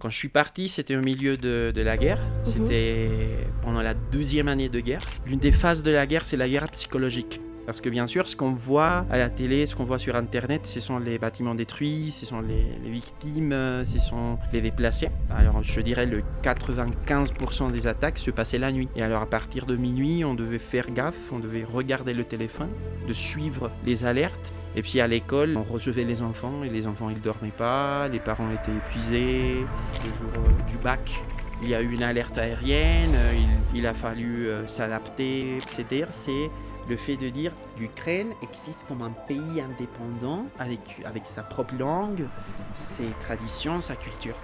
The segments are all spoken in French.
Quand je suis parti, c'était au milieu de la guerre. C'était pendant la 12e année de guerre. L'une des phases de la guerre, c'est la guerre psychologique. Parce que bien sûr, ce qu'on voit à la télé, ce qu'on voit sur Internet, ce sont les bâtiments détruits, ce sont les victimes, ce sont les déplacés. Alors je dirais le 95% des attaques se passaient la nuit. Et alors à partir de minuit, on devait faire gaffe, on devait regarder le téléphone, de suivre les alertes. Et puis à l'école, on recevait les enfants et les enfants ils dormaient pas, les parents étaient épuisés. Le jour du bac, il y a eu une alerte aérienne, il a fallu s'adapter. C'est-à-dire, c'est le fait de dire l'Ukraine existe comme un pays indépendant avec sa propre langue, ses traditions, sa culture.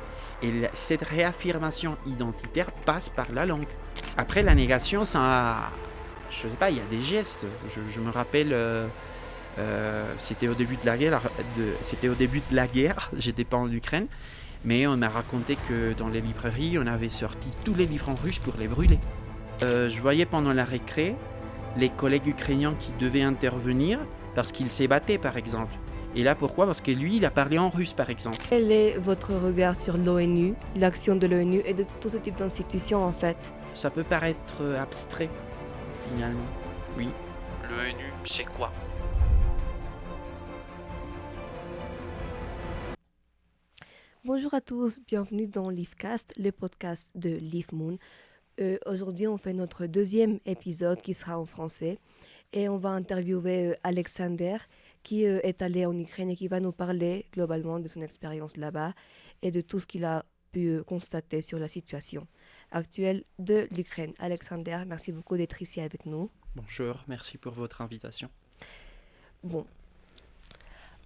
Et cette réaffirmation identitaire passe par la langue. Après, la négation, ça, je sais pas, il y a des gestes. Je me rappelle. C'était au début de la guerre, j'étais pas en Ukraine, mais on m'a raconté que dans les librairies, on avait sorti tous les livres en russe pour les brûler. Je voyais pendant la récré les collègues ukrainiens qui devaient intervenir parce qu'ils s'ébattaient, par exemple. Et là, pourquoi ? Parce que lui, il a parlé en russe, par exemple. Quel est votre regard sur l'ONU, l'action de l'ONU et de tout ce type d'institutions en fait ? Ça peut paraître abstrait, finalement. Oui. L'ONU, c'est quoi ? Bonjour à tous, bienvenue dans Leafcast, le podcast de Leafmoon. Aujourd'hui, on fait notre deuxième épisode qui sera en français et on va interviewer Alexander qui est allé en Ukraine et qui va nous parler globalement de son expérience là-bas et de tout ce qu'il a pu constater sur la situation actuelle de l'Ukraine. Alexander, merci beaucoup d'être ici avec nous. Bonjour, merci pour votre invitation. Bon.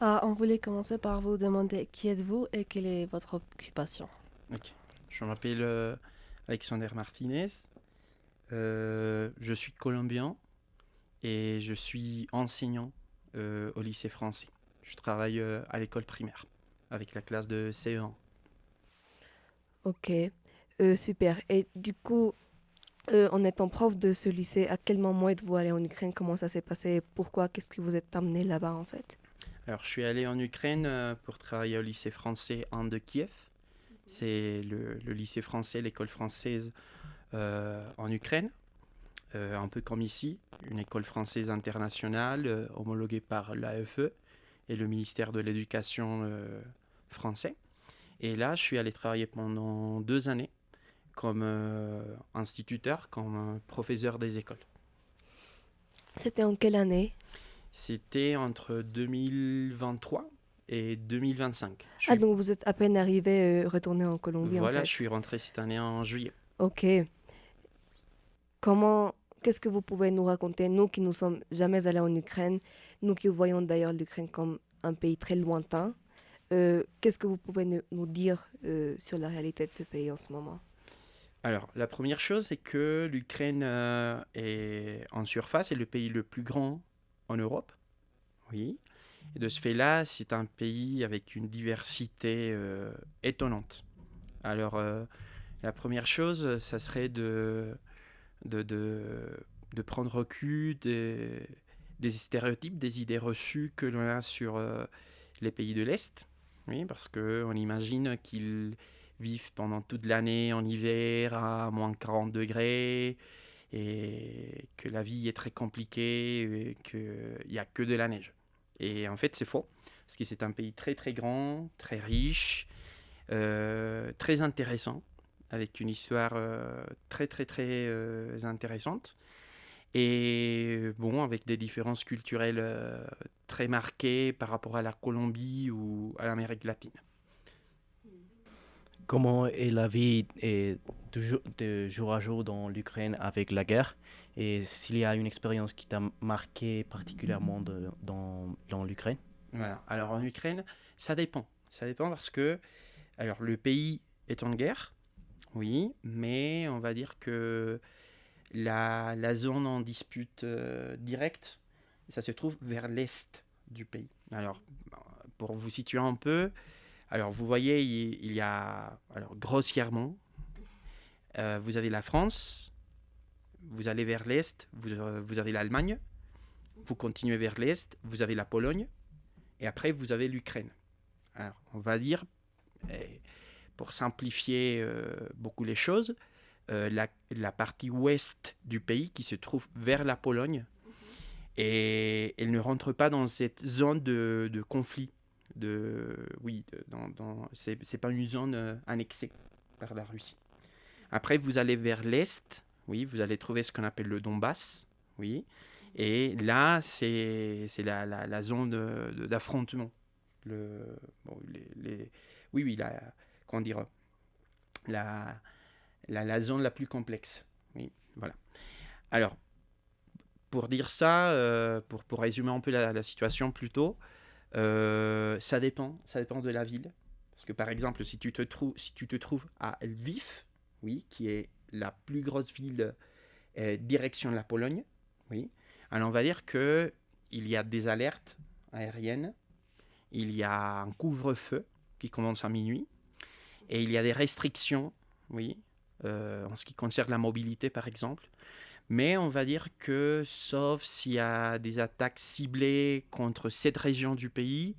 On voulait commencer par vous demander qui êtes-vous et quelle est votre occupation. Ok. Je m'appelle Alexander Martinez. Je suis colombien et je suis enseignant au lycée français. Je travaille à l'école primaire avec la classe de CE1. Ok, super. Et du coup, en étant prof de ce lycée, à quel moment êtes-vous allé en Ukraine ? Comment ça s'est passé ? Pourquoi ? Qu'est-ce qui vous êtes amené là-bas en fait ? Alors, je suis allé en Ukraine pour travailler au lycée français 1 de Kiev. C'est le lycée français, l'école française en Ukraine. Un peu comme ici, une école française internationale homologuée par l'AFE et le ministère de l'Éducation français. Et là, je suis allé travailler pendant 2 années comme instituteur, comme professeur des écoles. C'était en quelle année ? C'était entre 2023 et 2025. Donc vous êtes à peine arrivé, retourné en Colombie Voilà, en fait. je suis rentré cette année en juillet. Ok. Qu'est-ce que vous pouvez nous raconter, nous qui ne sommes jamais allés en Ukraine, nous qui voyons d'ailleurs l'Ukraine comme un pays très lointain, qu'est-ce que vous pouvez nous dire sur la réalité de ce pays en ce moment ? Alors, la première chose, c'est que l'Ukraine est en surface, est le pays le plus grand en Europe. Oui. Et de ce fait-là, c'est un pays avec une diversité étonnante. Alors, la première chose, ça serait de prendre recul des stéréotypes, des idées reçues que l'on a sur les pays de l'Est. Oui, parce qu'on imagine qu'ils vivent pendant toute l'année en hiver à moins 40 degrés et que la vie est très compliquée et qu'il n'y a que de la neige. Et en fait, c'est faux, parce que c'est un pays très très grand, très riche, très intéressant, avec une histoire très très très intéressante. Et bon, avec des différences culturelles très marquées par rapport à la Colombie ou à l'Amérique latine. Comment est la vie de jour à jour dans l'Ukraine avec la guerre et s'il y a une expérience qui t'a marqué particulièrement dans l'Ukraine? Voilà. Alors en Ukraine, ça dépend. Ça dépend parce que alors, le pays est en guerre, oui, mais on va dire que la zone en dispute directe, ça se trouve vers l'est du pays. Alors, pour vous situer un peu, alors vous voyez, il y a, alors grossièrement, vous avez la France, vous allez vers l'est, vous avez l'Allemagne, vous continuez vers l'est, vous avez la Pologne, et après vous avez l'Ukraine. Alors, on va dire, pour simplifier beaucoup les choses, la partie ouest du pays qui se trouve vers la Pologne, et elle ne rentre pas dans cette zone de conflit. C'est pas une zone annexée par la Russie. Après, vous allez vers l'est, oui, vous allez trouver ce qu'on appelle le Donbass, oui, et là, c'est la zone d'affrontement. Comment dire, la zone la plus complexe. Oui, voilà. Alors, pour dire ça, pour résumer un peu la situation plutôt, ça dépend de la ville. Parce que par exemple, si tu te trouves à Lviv, oui, qui est la plus grosse ville direction de la Pologne, oui, alors on va dire qu'il y a des alertes aériennes, il y a un couvre-feu qui commence à minuit, et il y a des restrictions, oui, en ce qui concerne la mobilité par exemple. Mais on va dire que, sauf s'il y a des attaques ciblées contre cette région du pays,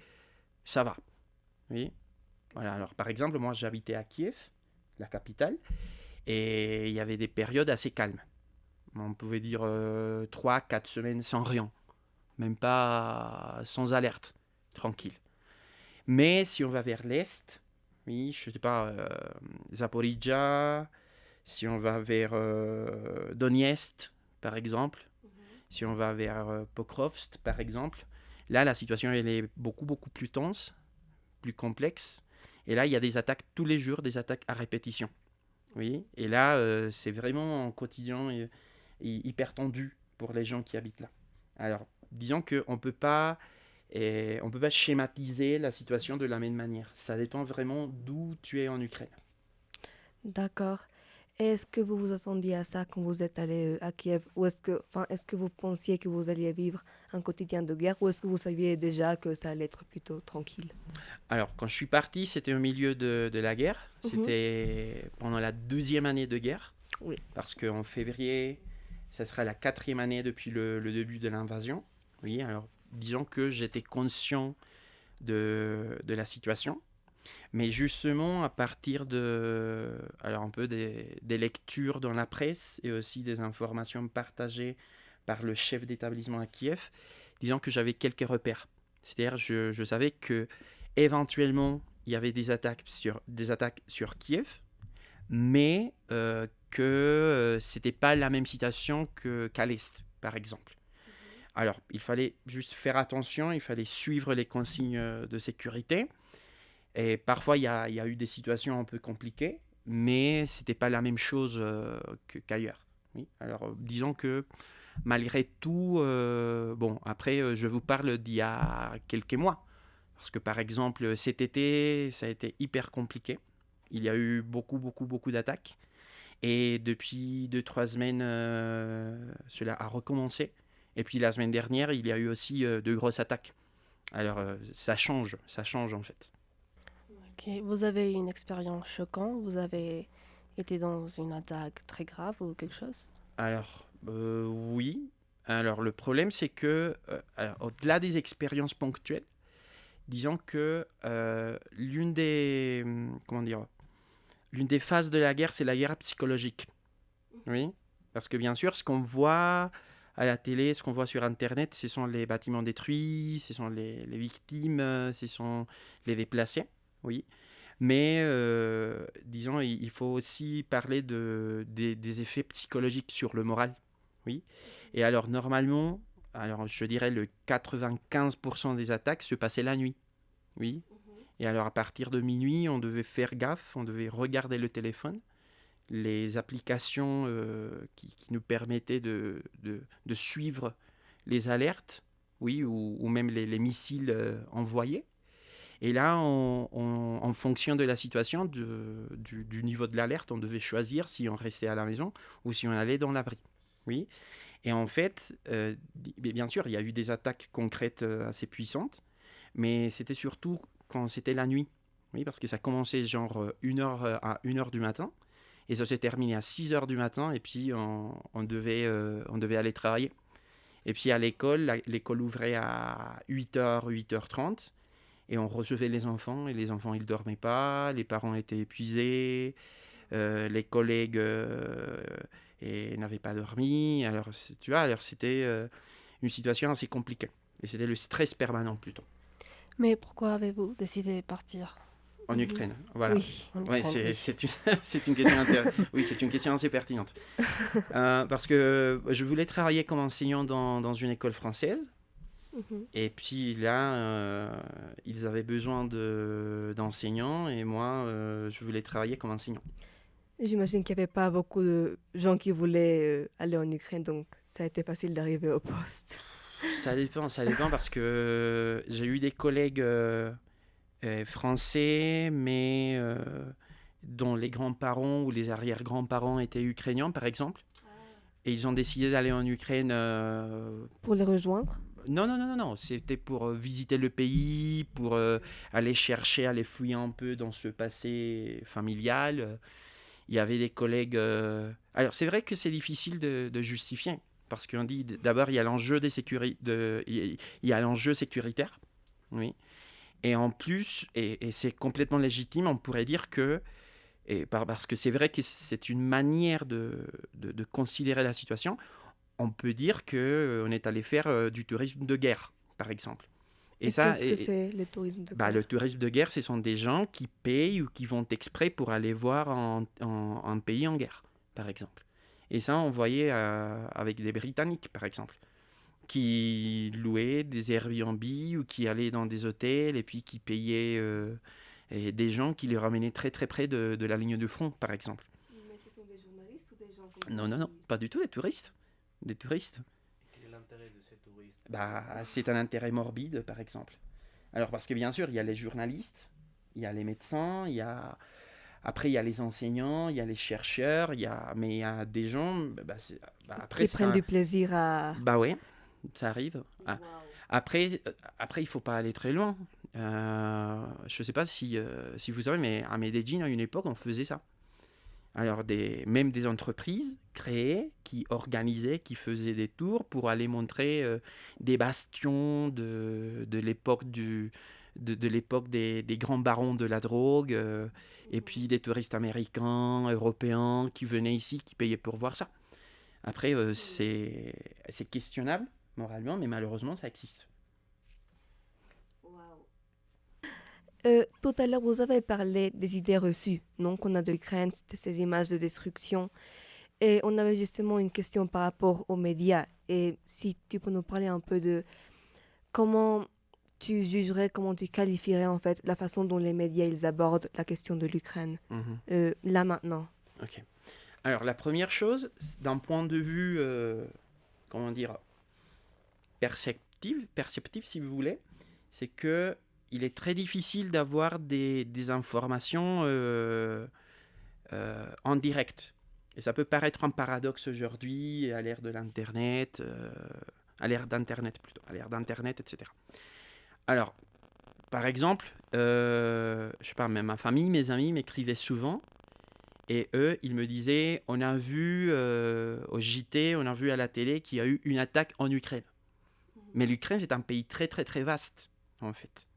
ça va. Oui. Voilà. Alors, par exemple, moi, j'habitais à Kiev, la capitale, et il y avait des périodes assez calmes. On pouvait dire 3-4 semaines sans rien, même pas sans alerte, tranquille. Mais si on va vers l'est, oui, je ne sais pas, Zaporizhzhia, si on va vers Donetsk, par exemple, si on va vers Pokrovsk, par exemple, là, la situation elle est beaucoup, beaucoup plus tense, plus complexe. Et là, il y a des attaques tous les jours, des attaques à répétition. Oui. Et là, c'est vraiment un quotidien hyper tendu pour les gens qui habitent là. Alors, disons qu'on ne peut pas schématiser la situation de la même manière. Ça dépend vraiment d'où tu es en Ukraine. D'accord. Est-ce que vous vous attendiez à ça quand vous êtes allé à Kiev? Ou est-ce que vous pensiez que vous alliez vivre un quotidien de guerre? Ou est-ce que vous saviez déjà que ça allait être plutôt tranquille? Alors, quand je suis parti, c'était au milieu de la guerre. C'était pendant la 2e année de guerre. Oui. Parce qu'en février, ça sera la 4e année depuis le début de l'invasion. Oui, alors disons que j'étais conscient de la situation. Mais justement, à partir un peu des lectures dans la presse et aussi des informations partagées par le chef d'établissement à Kiev, disons que j'avais quelques repères. C'est-à-dire, je savais que éventuellement il y avait des attaques sur Kiev, mais que c'était pas la même situation qu'à l'est, par exemple. Alors, il fallait juste faire attention, il fallait suivre les consignes de sécurité. Et parfois, il y a eu des situations un peu compliquées, mais ce n'était pas la même chose qu'ailleurs. Oui. Alors, disons que malgré tout, après, je vous parle d'il y a quelques mois. Parce que, par exemple, cet été, ça a été hyper compliqué. Il y a eu beaucoup, beaucoup, beaucoup d'attaques. Et depuis 2-3 semaines, cela a recommencé. Et puis, la semaine dernière, il y a eu aussi de grosses attaques. Alors, ça change en fait. Ok. Vous avez eu une expérience choquante? Vous avez été dans une attaque très grave ou quelque chose? Alors, oui. Alors, le problème, c'est que, au-delà des expériences ponctuelles, disons que l'une des phases de la guerre, c'est la guerre psychologique. Oui. Parce que, bien sûr, ce qu'on voit à la télé, ce qu'on voit sur Internet, ce sont les bâtiments détruits, ce sont les victimes, ce sont les déplacés. Oui. Mais, disons, il faut aussi parler des effets psychologiques sur le moral. Oui. Et alors, normalement, je dirais le 95% des attaques se passaient la nuit. Oui. Et alors, à partir de minuit, on devait faire gaffe, on devait regarder le téléphone, les applications qui nous permettaient de suivre les alertes, oui, ou même les missiles envoyés. Et là, en fonction de la situation, du niveau de l'alerte, on devait choisir si on restait à la maison ou si on allait dans l'abri. Oui. Et en fait, bien sûr, il y a eu des attaques concrètes assez puissantes, mais c'était surtout quand c'était la nuit. Oui, parce que ça commençait genre 1h à 1h du matin, et ça s'est terminé à 6h du matin, et puis on devait aller travailler. Et puis à l'école ouvrait à 8h, 8h30. Et on recevait les enfants, et les enfants, ils dormaient pas, les parents étaient épuisés, les collègues n'avaient pas dormi. Alors, tu vois, alors c'était une situation assez compliquée. Et c'était le stress permanent plutôt. Mais pourquoi avez-vous décidé de partir En Ukraine, voilà. Oui. en Ouais, Ukraine, oui. c'est une question oui, c'est une question assez pertinente. Parce que je voulais travailler comme enseignant dans une école française. Mhm. Et puis là, ils avaient besoin d'enseignants et moi, je voulais travailler comme enseignant. J'imagine qu'il n'y avait pas beaucoup de gens qui voulaient aller en Ukraine, donc ça a été facile d'arriver au poste. Ça dépend parce que j'ai eu des collègues français, mais dont les grands-parents ou les arrière-grands-parents étaient ukrainiens, par exemple. Et ils ont décidé d'aller en Ukraine. Pour les rejoindre? Non. C'était pour visiter le pays, pour aller chercher, aller fouiller un peu dans ce passé familial. Il y avait des collègues. Alors, c'est vrai que c'est difficile de justifier. Parce qu'on dit, d'abord, il y a l'enjeu il y a l'enjeu sécuritaire. Oui. Et en plus, et c'est complètement légitime, on pourrait dire que, parce que c'est vrai que c'est une manière de considérer la situation, on peut dire qu'on est allé faire du tourisme de guerre, par exemple. Et qu'est-ce que c'est le tourisme de guerre? Le tourisme de guerre, ce sont des gens qui payent ou qui vont exprès pour aller voir un pays en guerre, par exemple. Et ça, on voyait avec des Britanniques, par exemple, qui louaient des Airbnb ou qui allaient dans des hôtels et puis qui payaient et des gens qui les ramenaient très très près de la ligne de front, par exemple. Mais ce sont des journalistes ou des gens comme Non, pas du tout, des touristes. Des touristes. Quel est l'intérêt de ces touristes? C'est un intérêt morbide, par exemple. Alors, parce que bien sûr, il y a les journalistes, il y a les médecins, après, il y a les enseignants, il y a les chercheurs, mais il y a des gens... après, qui prennent du plaisir à... Bah ouais, ça arrive. Après, il faut pas aller très loin. Je sais pas si vous savez, mais à Medellín, à une époque, on faisait ça. Alors, même des entreprises créées, qui organisaient, qui faisaient des tours pour aller montrer des bastions de l'époque de l'époque des grands barons de la drogue, et puis des touristes américains, européens, qui venaient ici, qui payaient pour voir ça. Après, c'est questionnable, moralement, mais malheureusement, ça existe. Tout à l'heure, vous avez parlé des idées reçues, non, qu'on a de l'Ukraine, de ces images de destruction. Et on avait justement une question par rapport aux médias. Et si tu peux nous parler un peu de comment tu jugerais, comment tu qualifierais en fait la façon dont les médias ils abordent la question de l'Ukraine, là maintenant. Ok. Alors, la première chose, d'un point de vue, comment dire, perceptif, si vous voulez, c'est que il est très difficile d'avoir des informations en direct. Et ça peut paraître un paradoxe aujourd'hui, à l'ère de l'Internet, à l'ère d'Internet plutôt, à l'ère d'Internet, etc. Alors, par exemple, je sais pas, même ma famille, mes amis m'écrivaient souvent, et eux, ils me disaient, on a vu au JT, on a vu à la télé qu'il y a eu une attaque en Ukraine. Mais l'Ukraine, c'est un pays très, très, très vaste, en fait.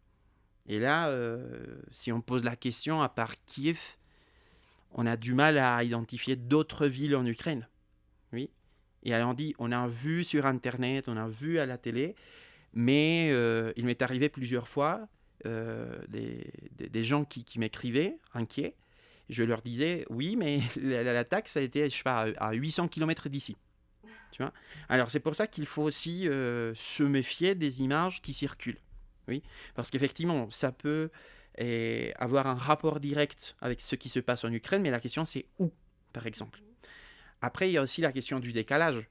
Et là, si on pose la question, à part Kiev, on a du mal à identifier d'autres villes en Ukraine. Oui. Et alors on dit, on a vu sur Internet, on a vu à la télé, mais il m'est arrivé plusieurs fois des gens qui m'écrivaient, inquiets. Je leur disais, oui, mais l'attaque, ça a été, je sais pas, à 800 km d'ici. Tu vois. Alors c'est pour ça qu'il faut aussi se méfier des images qui circulent. Oui, parce qu'effectivement, ça peut avoir un rapport direct avec ce qui se passe en Ukraine, mais la question c'est où, par exemple. Après, il y a aussi la question du décalage.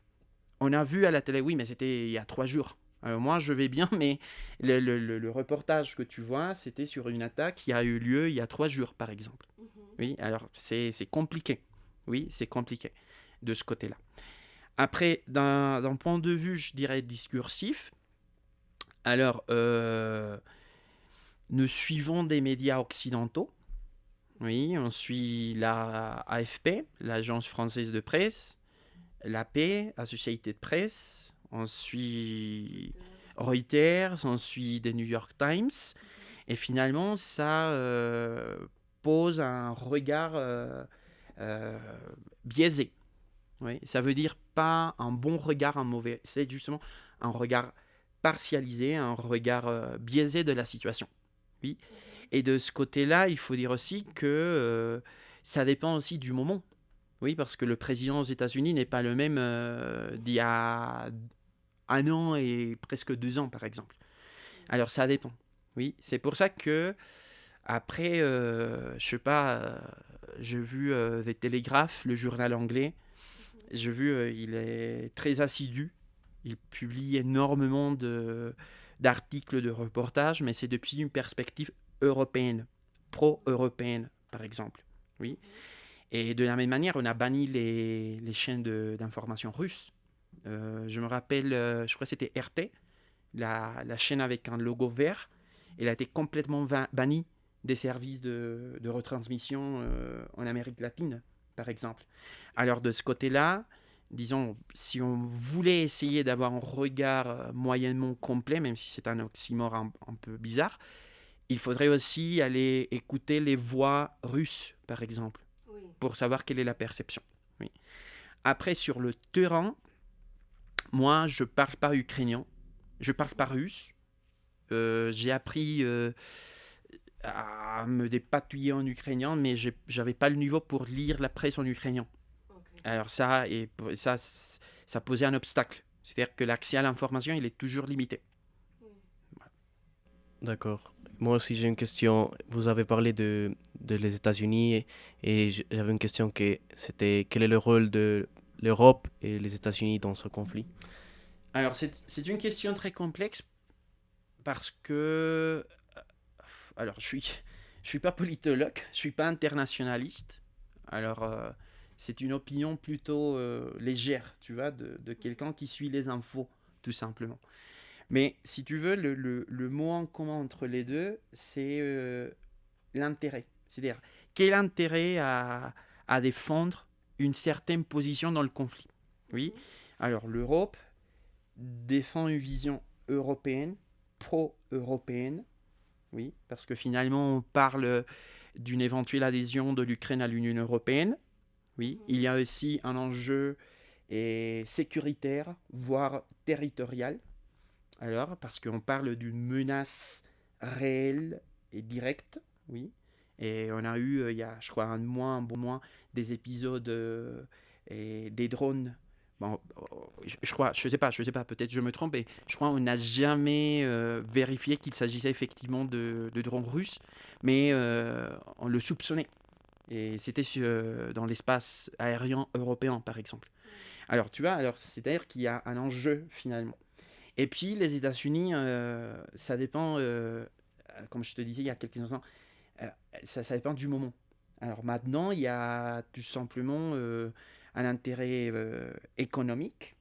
On a vu à la télé, oui, mais c'était il y a 3 jours. Alors moi, je vais bien, mais le reportage que tu vois, c'était sur une attaque qui a eu lieu il y a 3 jours, par exemple. Oui, alors c'est compliqué. Oui, c'est compliqué de ce côté-là. Après, d'un point de vue, je dirais, discursif, alors, nous suivons des médias occidentaux. Oui, on suit la AFP, l'Agence française de presse, l'AP, Associated Press, on suit Reuters, on suit des New York Times, Et finalement, ça pose un regard biaisé. Oui, ça veut dire pas un bon regard, un mauvais. C'est justement un regard partialisé, un regard biaisé de la situation. Oui. Et de ce côté-là, il faut dire aussi que ça dépend aussi du moment. Oui, parce que le président aux États-Unis n'est pas le même d'il y a 1 an et presque 2 ans, par exemple. Alors ça dépend. Oui, c'est pour ça que après, je sais pas, j'ai vu The Telegraph, le journal anglais. J'ai vu, il est très assidu. Il publie énormément d'articles, de reportages, mais c'est depuis une perspective européenne, pro-européenne, par exemple. Oui. Et de la même manière, on a banni les chaînes d'information russes. Je me rappelle, je crois que c'était RT, la chaîne avec un logo vert. Elle a été complètement bannie des services de retransmission en Amérique latine, par exemple. Alors de ce côté-là, disons, si on voulait essayer d'avoir un regard moyennement complet, même si c'est un oxymore un peu bizarre, il faudrait aussi aller écouter les voix russes, par exemple, pour savoir quelle est la perception. Oui. Après, sur le terrain, moi, je ne parle pas ukrainien, je ne parle pas russe. J'ai appris à me dépatouiller en ukrainien, mais je n'avais pas le niveau pour lire la presse en ukrainien. Alors ça posait un obstacle. C'est-à-dire que l'accès à l'information, il est toujours limité. D'accord. Moi aussi, j'ai une question. Vous avez parlé de les États-Unis et j'avais une question c'était quel est le rôle de l'Europe et les États-Unis dans ce conflit? Alors, c'est une question très complexe parce que... Alors, je suis pas politologue, je suis pas internationaliste. Alors, c'est une opinion plutôt légère, tu vois, de quelqu'un qui suit les infos, tout simplement. Mais si tu veux, le mot en commun entre les deux, c'est l'intérêt. C'est-à-dire, quel intérêt à défendre une certaine position dans le conflit. Oui. Alors, l'Europe défend une vision européenne, pro-européenne. Oui, parce que finalement, on parle d'une éventuelle adhésion de l'Ukraine à l'Union européenne. Oui, il y a aussi un enjeu sécuritaire, voire territorial. Alors, parce qu'on parle d'une menace réelle et directe, oui. Et on a eu, il y a, je crois, un bon mois, des épisodes et des drones. Bon, je crois, je sais pas, peut-être je me trompe, et je crois qu'on n'a jamais vérifié qu'il s'agissait effectivement de drones russes, mais on le soupçonnait. Et c'était dans l'espace aérien européen, par exemple. Alors, tu vois, c'est-à-dire qu'il y a un enjeu finalement. Et puis, les États-Unis, ça dépend, comme je te disais il y a quelques instants, ça dépend du moment. Alors maintenant, il y a tout simplement un intérêt économique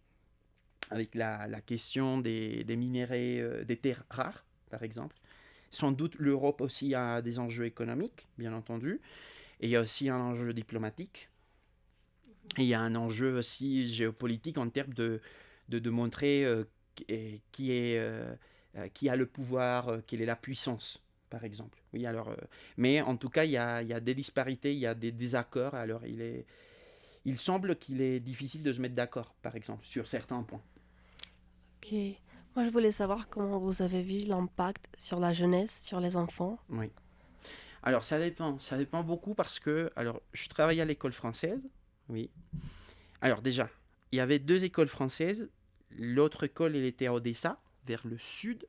avec la question des minéraux, des terres rares, par exemple. Sans doute, l'Europe aussi a des enjeux économiques, bien entendu. Et il y a aussi un enjeu diplomatique. Et il y a un enjeu aussi géopolitique en termes de montrer qui a le pouvoir, quelle est la puissance, par exemple. Oui, alors, mais en tout cas, il y a des disparités, il y a des désaccords. Alors, il semble qu'il est difficile de se mettre d'accord, par exemple, sur certains points. Ok. Moi, je voulais savoir comment vous avez vu l'impact sur la jeunesse, sur les enfants. Oui. Alors, ça dépend beaucoup parce que, alors, je travaille à l'école française, oui. Alors, déjà, il y avait 2 écoles françaises. L'autre école, elle était à Odessa, vers le sud.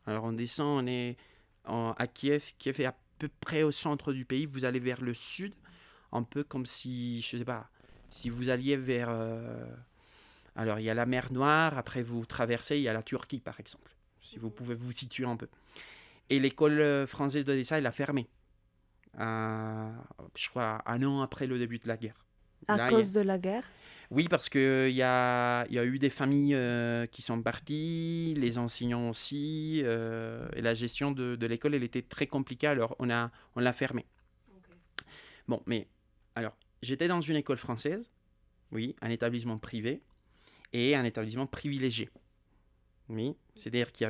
Alors, on descend, on est à Kiev. Kiev est à peu près au centre du pays. Vous allez vers le sud, un peu comme si, je sais pas, si vous alliez vers... alors, il y a la mer Noire, après vous traversez, il y a la Turquie, par exemple, si vous pouvez vous situer un peu. Et l'école française d'Odessa, elle a fermé, je crois, 1 an après le début de la guerre. À cause de la guerre? Oui, parce qu'il y a eu des familles qui sont parties, les enseignants aussi, et la gestion de l'école, elle était très compliquée, alors on l'a fermée. Okay. Bon, mais alors, j'étais dans une école française, oui, un établissement privé, et un établissement privilégié. Oui, c'est-à-dire qu'il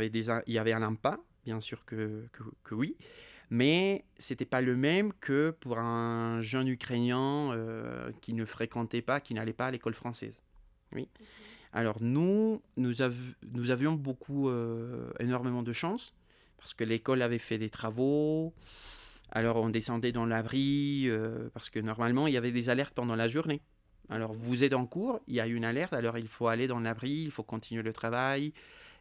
y avait un AMPA, bien sûr que oui, mais c'était pas le même que pour un jeune Ukrainien qui ne fréquentait pas, qui n'allait pas à l'école française. Oui. Alors nous avions énormément de chance, parce que l'école avait fait des travaux. Alors on descendait dans l'abri, parce que normalement il y avait des alertes pendant la journée. Alors vous êtes en cours, il y a une alerte, alors il faut aller dans l'abri, il faut continuer le travail,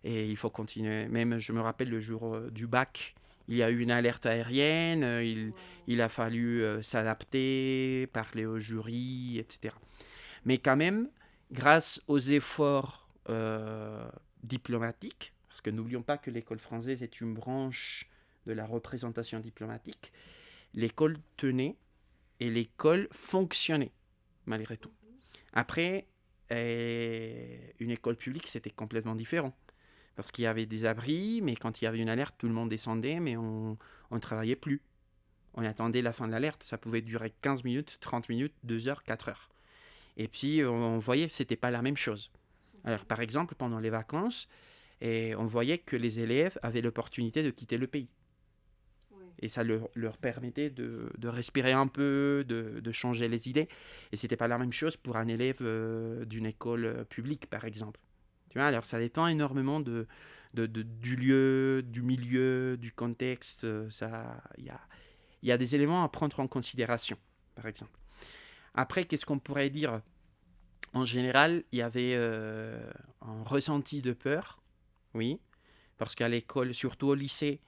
et il faut continuer. Même je me rappelle le jour du bac, il y a eu une alerte aérienne, il a fallu s'adapter, parler au jury, etc. Mais quand même, grâce aux efforts diplomatiques, parce que n'oublions pas que l'école française est une branche de la représentation diplomatique, l'école tenait et l'école fonctionnait, malgré tout. Après, une école publique, c'était complètement différent. Parce qu'il y avait des abris, mais quand il y avait une alerte, tout le monde descendait, mais on ne travaillait plus. On attendait la fin de l'alerte, ça pouvait durer 15 minutes, 30 minutes, 2 heures, 4 heures. Et puis, on voyait que ce n'était pas la même chose. Alors, par exemple, pendant les vacances, on voyait que les élèves avaient l'opportunité de quitter le pays. Et ça leur permettait de respirer un peu, de changer les idées. Et ce n'était pas la même chose pour un élève d'une école publique, par exemple. Tu vois, alors ça dépend énormément du lieu, du milieu, du contexte. Il y a des éléments à prendre en considération, par exemple. Après, qu'est-ce qu'on pourrait dire ? En général, il y avait un ressenti de peur, oui, parce qu'à l'école, surtout au lycée,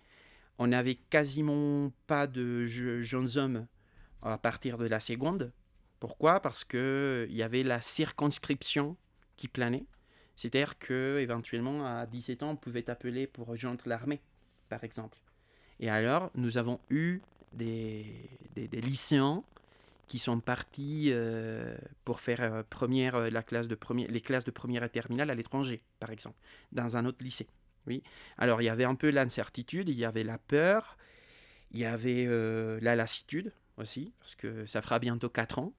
on n'avait quasiment pas de jeunes hommes à partir de la seconde. Pourquoi ? Parce qu'il y avait la circonscription qui planait. C'est-à-dire qu'éventuellement, à 17 ans, on pouvait t'appeler pour rejoindre l'armée, par exemple. Et alors, nous avons eu des lycéens qui sont partis pour faire les classes de première et terminale à l'étranger, par exemple, dans un autre lycée. Oui. Alors, il y avait un peu l'incertitude, il y avait la peur, il y avait la lassitude aussi, parce que ça fera bientôt 4 ans.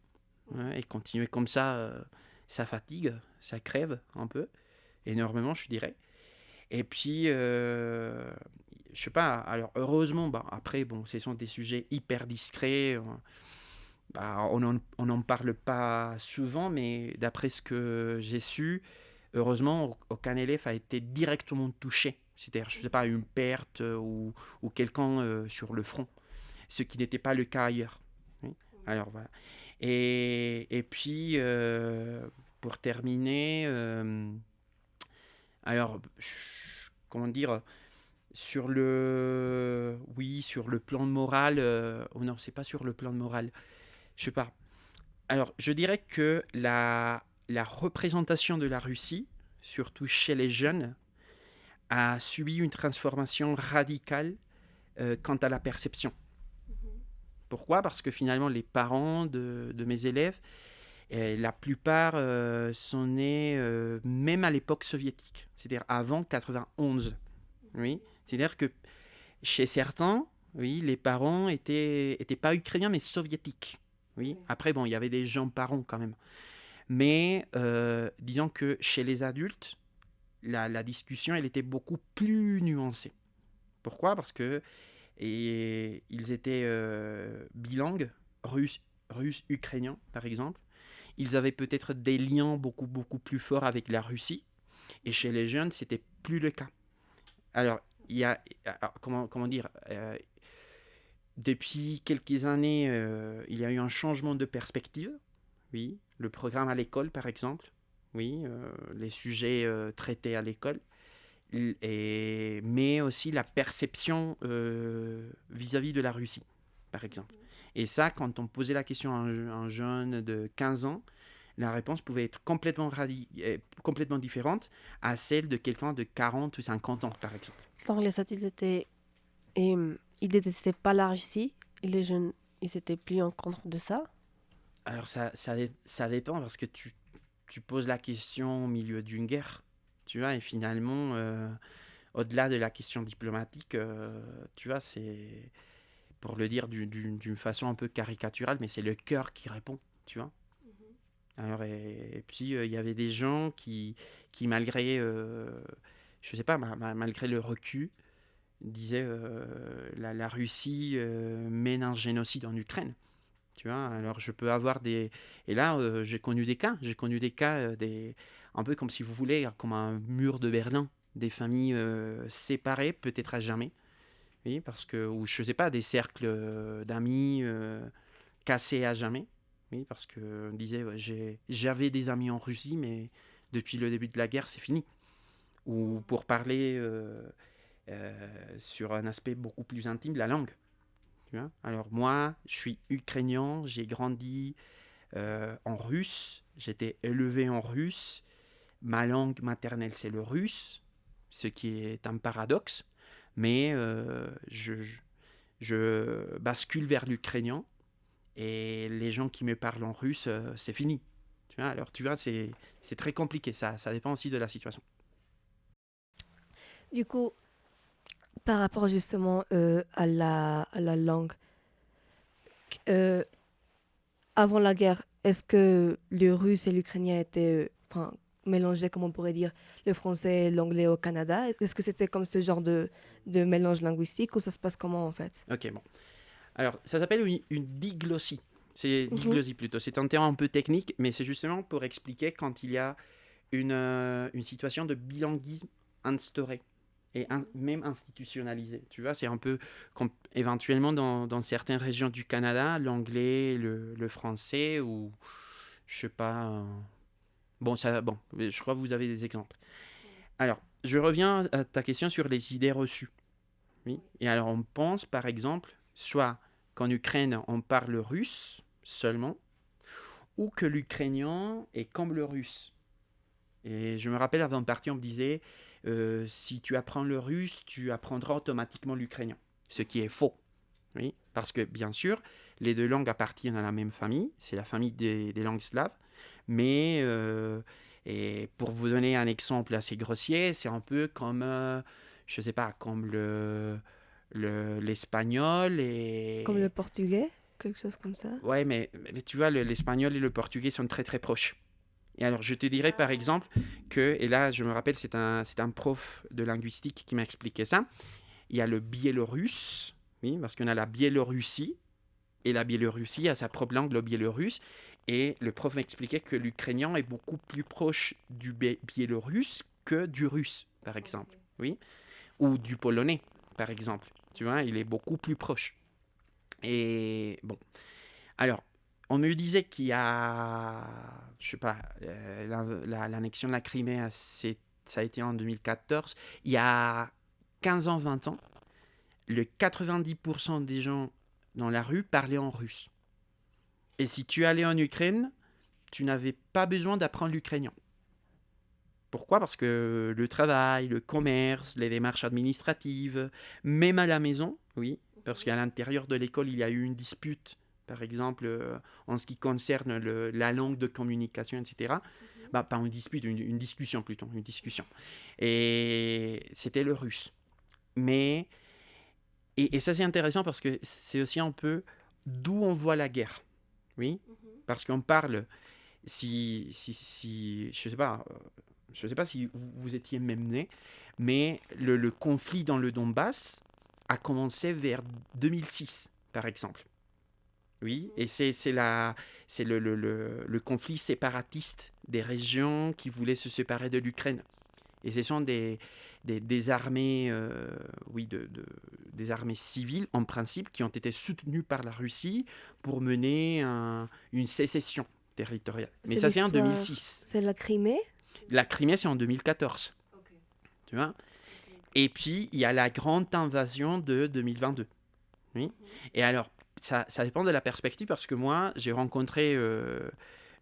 Hein, et continuer comme ça, ça fatigue, ça crève un peu, énormément, je dirais. Et puis, je sais pas, alors heureusement, après, ce sont des sujets hyper discrets. On n'en parle pas souvent, mais d'après ce que j'ai su, heureusement, aucun élève a été directement touché. C'est-à-dire, je ne sais pas, une perte ou quelqu'un sur le front, ce qui n'était pas le cas ailleurs. Oui. Alors voilà. Et puis, pour terminer, alors, comment dire, sur le plan moral, ou non, c'est pas sur le plan moral, je sais pas. Alors, je dirais que la représentation de la Russie, surtout chez les jeunes, a subi une transformation radicale quant à la perception. Pourquoi ? Parce que finalement, les parents de mes élèves, la plupart sont nés même à l'époque soviétique, c'est-à-dire avant 91. Oui, c'est-à-dire que chez certains, oui, les parents étaient pas ukrainiens mais soviétiques. Oui. Après, il y avait des gens parents quand même. Mais disons que chez les adultes, la discussion, elle était beaucoup plus nuancée. Pourquoi ? Parce que ils étaient bilingues, russe-ukrainien, par exemple. Ils avaient peut-être des liens beaucoup, beaucoup plus forts avec la Russie. Et chez les jeunes, c'était plus le cas. Alors, il y a, comment dire, depuis quelques années, il y a eu un changement de perspective. Oui, le programme à l'école, par exemple. Oui, les sujets traités à l'école. Mais aussi la perception vis-à-vis de la Russie, par exemple. Et ça, quand on posait la question à un jeune de 15 ans, la réponse pouvait être complètement différente à celle de quelqu'un de 40 ou 50 ans, par exemple. Donc les adultes ils détestaient pas la Russie et les jeunes, ils étaient plus en contre de ça. Alors ça dépend, parce que tu poses la question au milieu d'une guerre, tu vois, et finalement, au-delà de la question diplomatique, tu vois, c'est, pour le dire d'une façon un peu caricaturale, mais c'est le cœur qui répond, tu vois. Alors, et puis, il y avait des gens qui malgré, je sais pas, malgré le recul, disait la Russie mène un génocide en Ukraine. Tu vois, alors je peux avoir des... Et là, j'ai connu des cas, un peu comme si vous voulez, comme un mur de Berlin, des familles séparées, peut-être à jamais. Oui, parce que, ou je sais pas, des cercles d'amis cassés à jamais. Oui, parce que on disait, ouais, j'avais des amis en Russie, mais depuis le début de la guerre, c'est fini. Ou pour parler sur un aspect beaucoup plus intime, la langue. Tu vois. Alors moi, je suis ukrainien, j'ai grandi en russe, j'étais élevé en russe, ma langue maternelle c'est le russe, ce qui est un paradoxe, mais je bascule vers l'ukrainien et les gens qui me parlent en russe, c'est fini. Tu vois. Alors tu vois, c'est très compliqué, ça dépend aussi de la situation. Du coup, par rapport justement à la langue, euh, avant la guerre, est-ce que le russe et l'ukrainien étaient mélangés, comme on pourrait dire, le français et l'anglais au Canada? Est-ce que c'était comme ce genre de mélange linguistique ou ça se passe comment en fait? Ok, bon. Alors, ça s'appelle une diglossie. C'est Mhm. diglossie plutôt. C'est un terme un peu technique, mais c'est justement pour expliquer quand il y a une situation de bilinguisme instaurée et même institutionnalisée. Tu vois, c'est un peu comme éventuellement dans certaines régions du Canada, l'anglais, le français ou je sais pas. Bon, je crois que vous avez des exemples. Alors, je reviens à ta question sur les idées reçues. Oui. Et alors, on pense par exemple, soit qu'en Ukraine, on parle russe seulement, ou que l'ukrainien est comme le russe. Et je me rappelle, avant de partir, on me disait si tu apprends le russe, tu apprendras automatiquement l'ukrainien. Ce qui est faux. Oui, parce que, bien sûr, les deux langues appartiennent à la même famille, c'est la famille des langues slaves, mais et pour vous donner un exemple assez grossier, c'est un peu comme, je ne sais pas, comme l'espagnol et... Comme le portugais, quelque chose comme ça? Ouais, mais tu vois, l'espagnol et le portugais sont très très proches. Et alors, je te dirais par exemple que, et là, je me rappelle, c'est un prof de linguistique qui m'a expliqué ça. Il y a le biélorusse, oui, parce qu'on a la Biélorussie, et la Biélorussie a sa propre langue, le biélorusse. Et le prof m'expliquait que l'ukrainien est beaucoup plus proche du biélorusse que du russe, par exemple, oui, ou du polonais, par exemple. Tu vois, il est beaucoup plus proche. Et bon, alors, on me disait qu'il y a, je sais pas, l'annexion de la Crimée, ça a été en 2014. Il y a 15 ans, 20 ans, le 90% des gens dans la rue parlaient en russe. Et si tu allais en Ukraine, tu n'avais pas besoin d'apprendre l'ukrainien. Pourquoi ? Parce que le travail, le commerce, les démarches administratives, même à la maison, oui, parce qu'à l'intérieur de l'école, il y a eu une dispute, par exemple, en ce qui concerne la langue de communication, etc. Bah, pas une dispute, une discussion plutôt, une discussion. Et c'était le russe. Mais, et ça c'est intéressant parce que c'est aussi un peu d'où on voit la guerre, oui, parce qu'on parle, si je sais pas si vous étiez même né, mais le conflit dans le Donbass a commencé vers 2006, par exemple. Oui, et c'est le conflit séparatiste des régions qui voulaient se séparer de l'Ukraine. Et ce sont des armées, des armées civiles, en principe, qui ont été soutenues par la Russie pour mener une sécession territoriale. Mais ça, c'est en 2006. C'est la Crimée? La Crimée, c'est en 2014. Okay. Tu vois. Et puis, il y a la grande invasion de 2022. Oui. Et alors, ça dépend de la perspective, parce que moi, j'ai rencontré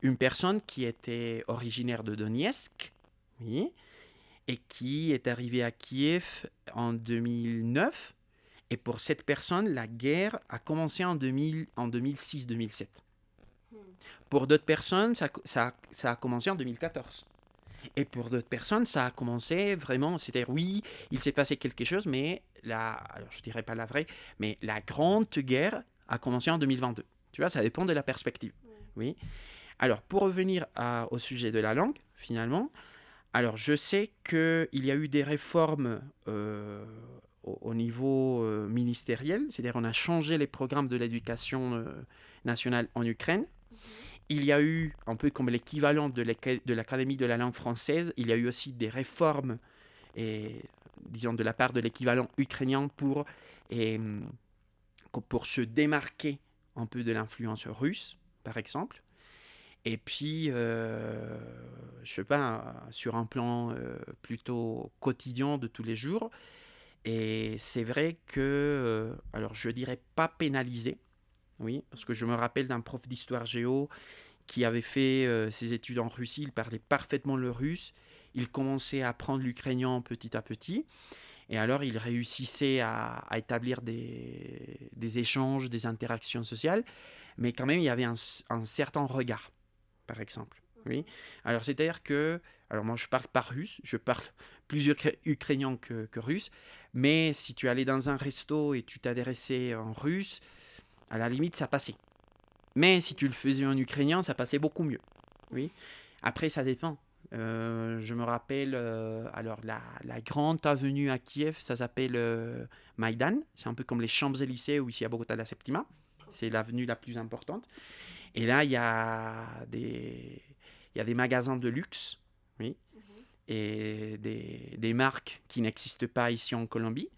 une personne qui était originaire de Donetsk, oui, et qui est arrivée à Kiev en 2009. Et pour cette personne, la guerre a commencé en 2006-2007. Pour d'autres personnes, ça a commencé en 2014. Et pour d'autres personnes, ça a commencé vraiment, c'est-à-dire oui, il s'est passé quelque chose, mais alors je dirais pas la vraie, mais la grande guerre a commencé en 2022. Tu vois, ça dépend de la perspective. Oui. Alors, pour revenir au sujet de la langue, finalement, alors je sais qu'il y a eu des réformes au niveau ministériel, c'est-à-dire on a changé les programmes de l'éducation nationale en Ukraine. Il y a eu, un peu comme l'équivalent de l'Académie de la langue française, il y a eu aussi des réformes, et, disons, de la part de l'équivalent ukrainien pour se démarquer un peu de l'influence russe, par exemple. Et puis, je sais pas, sur un plan plutôt quotidien de tous les jours. Et c'est vrai que, alors je dirais pas pénalisé, oui, parce que je me rappelle d'un prof d'histoire géo qui avait fait ses études en Russie, il parlait parfaitement le russe, il commençait à apprendre l'ukrainien petit à petit, et alors il réussissait à établir des échanges, des interactions sociales, mais quand même il y avait un certain regard, par exemple. Oui. Alors c'est-à-dire que, alors moi je parle pas russe, je parle plus ukrainien que russe, mais si tu allais dans un resto et tu t'adressais en russe, à la limite ça passait. Mais si tu le faisais en ukrainien, ça passait beaucoup mieux. Oui. Après, ça dépend. Je me rappelle, alors la grande avenue à Kiev, ça s'appelle Maïdan. C'est un peu comme les Champs-Élysées ou ici à Bogota, la Septima. C'est l'avenue la plus importante. Et là, il y a des magasins de luxe, oui, et des marques qui n'existent pas ici en Colombie.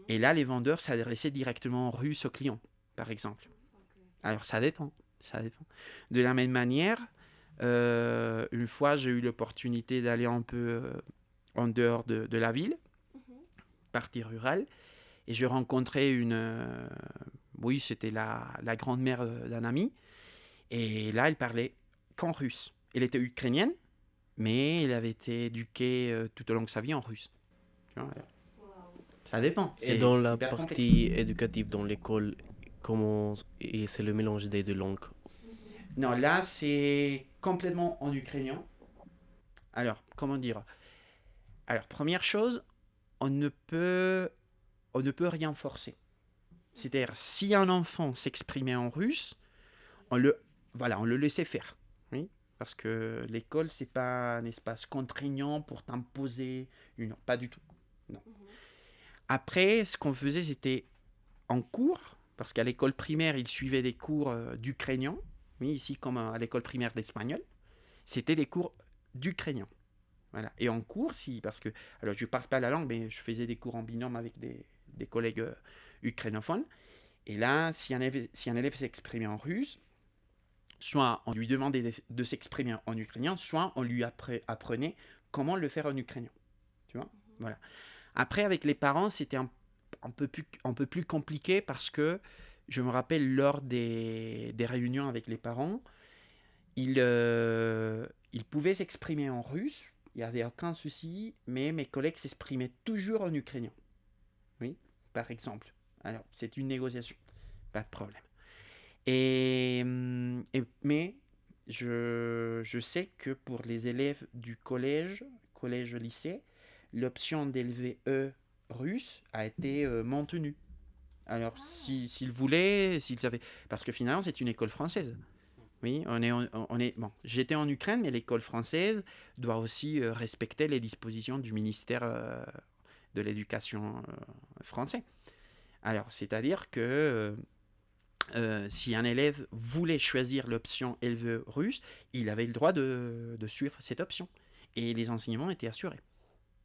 Et là, les vendeurs s'adressaient directement en russe aux clients, par exemple. Alors, ça dépend. Ça dépend. De la même manière, une fois, j'ai eu l'opportunité d'aller un peu en dehors de la ville, partie rurale, et je rencontrais oui, c'était la grand-mère d'un ami, et là, elle parlait qu'en russe. Elle était ukrainienne, mais elle avait été éduquée tout au long de sa vie en russe. Tu vois, ça dépend. Et dans la hyper complexe. partie éducative dans l'école, comment et c'est le mélange des deux langues? Non, là, c'est complètement en ukrainien. Alors, comment dire? Alors, première chose, on ne peut rien forcer. C'est-à-dire, si un enfant s'exprimait en russe, on le laissait faire. Oui? Parce que l'école, c'est pas un espace contraignant pour t'imposer une... Pas du tout. Non. Après, ce qu'on faisait, c'était en cours, parce qu'à l'école primaire, ils suivaient des cours d'ukrainien. Oui, ici, comme à l'école primaire d'espagnol, c'était des cours d'ukrainien. Voilà. Et en cours, parce que, alors je ne parle pas la langue, mais je faisais des cours en binôme avec des collègues ukrainophones. Et là, si un élève s'exprimait en russe, soit on lui demandait de s'exprimer en ukrainien, soit on lui apprenait comment le faire en ukrainien. Tu vois? Voilà. Après, avec les parents, c'était un peu plus compliqué parce que je me rappelle lors des réunions avec les parents, ils pouvaient s'exprimer en russe, il n'y avait aucun souci, mais mes collègues s'exprimaient toujours en ukrainien. Oui, par exemple. Alors, c'est une négociation, pas de problème. Mais je sais que pour les élèves du collège-lycée, l'option d'élever russe a été maintenue. Alors, s'ils voulaient, s'ils avaient... Parce que finalement, c'est une école française. Oui, bon, j'étais en Ukraine, mais l'école française doit aussi respecter les dispositions du ministère de l'Éducation français. Alors, c'est-à-dire que si un élève voulait choisir l'option éleveur russe, il avait le droit de suivre cette option. Et les enseignements étaient assurés.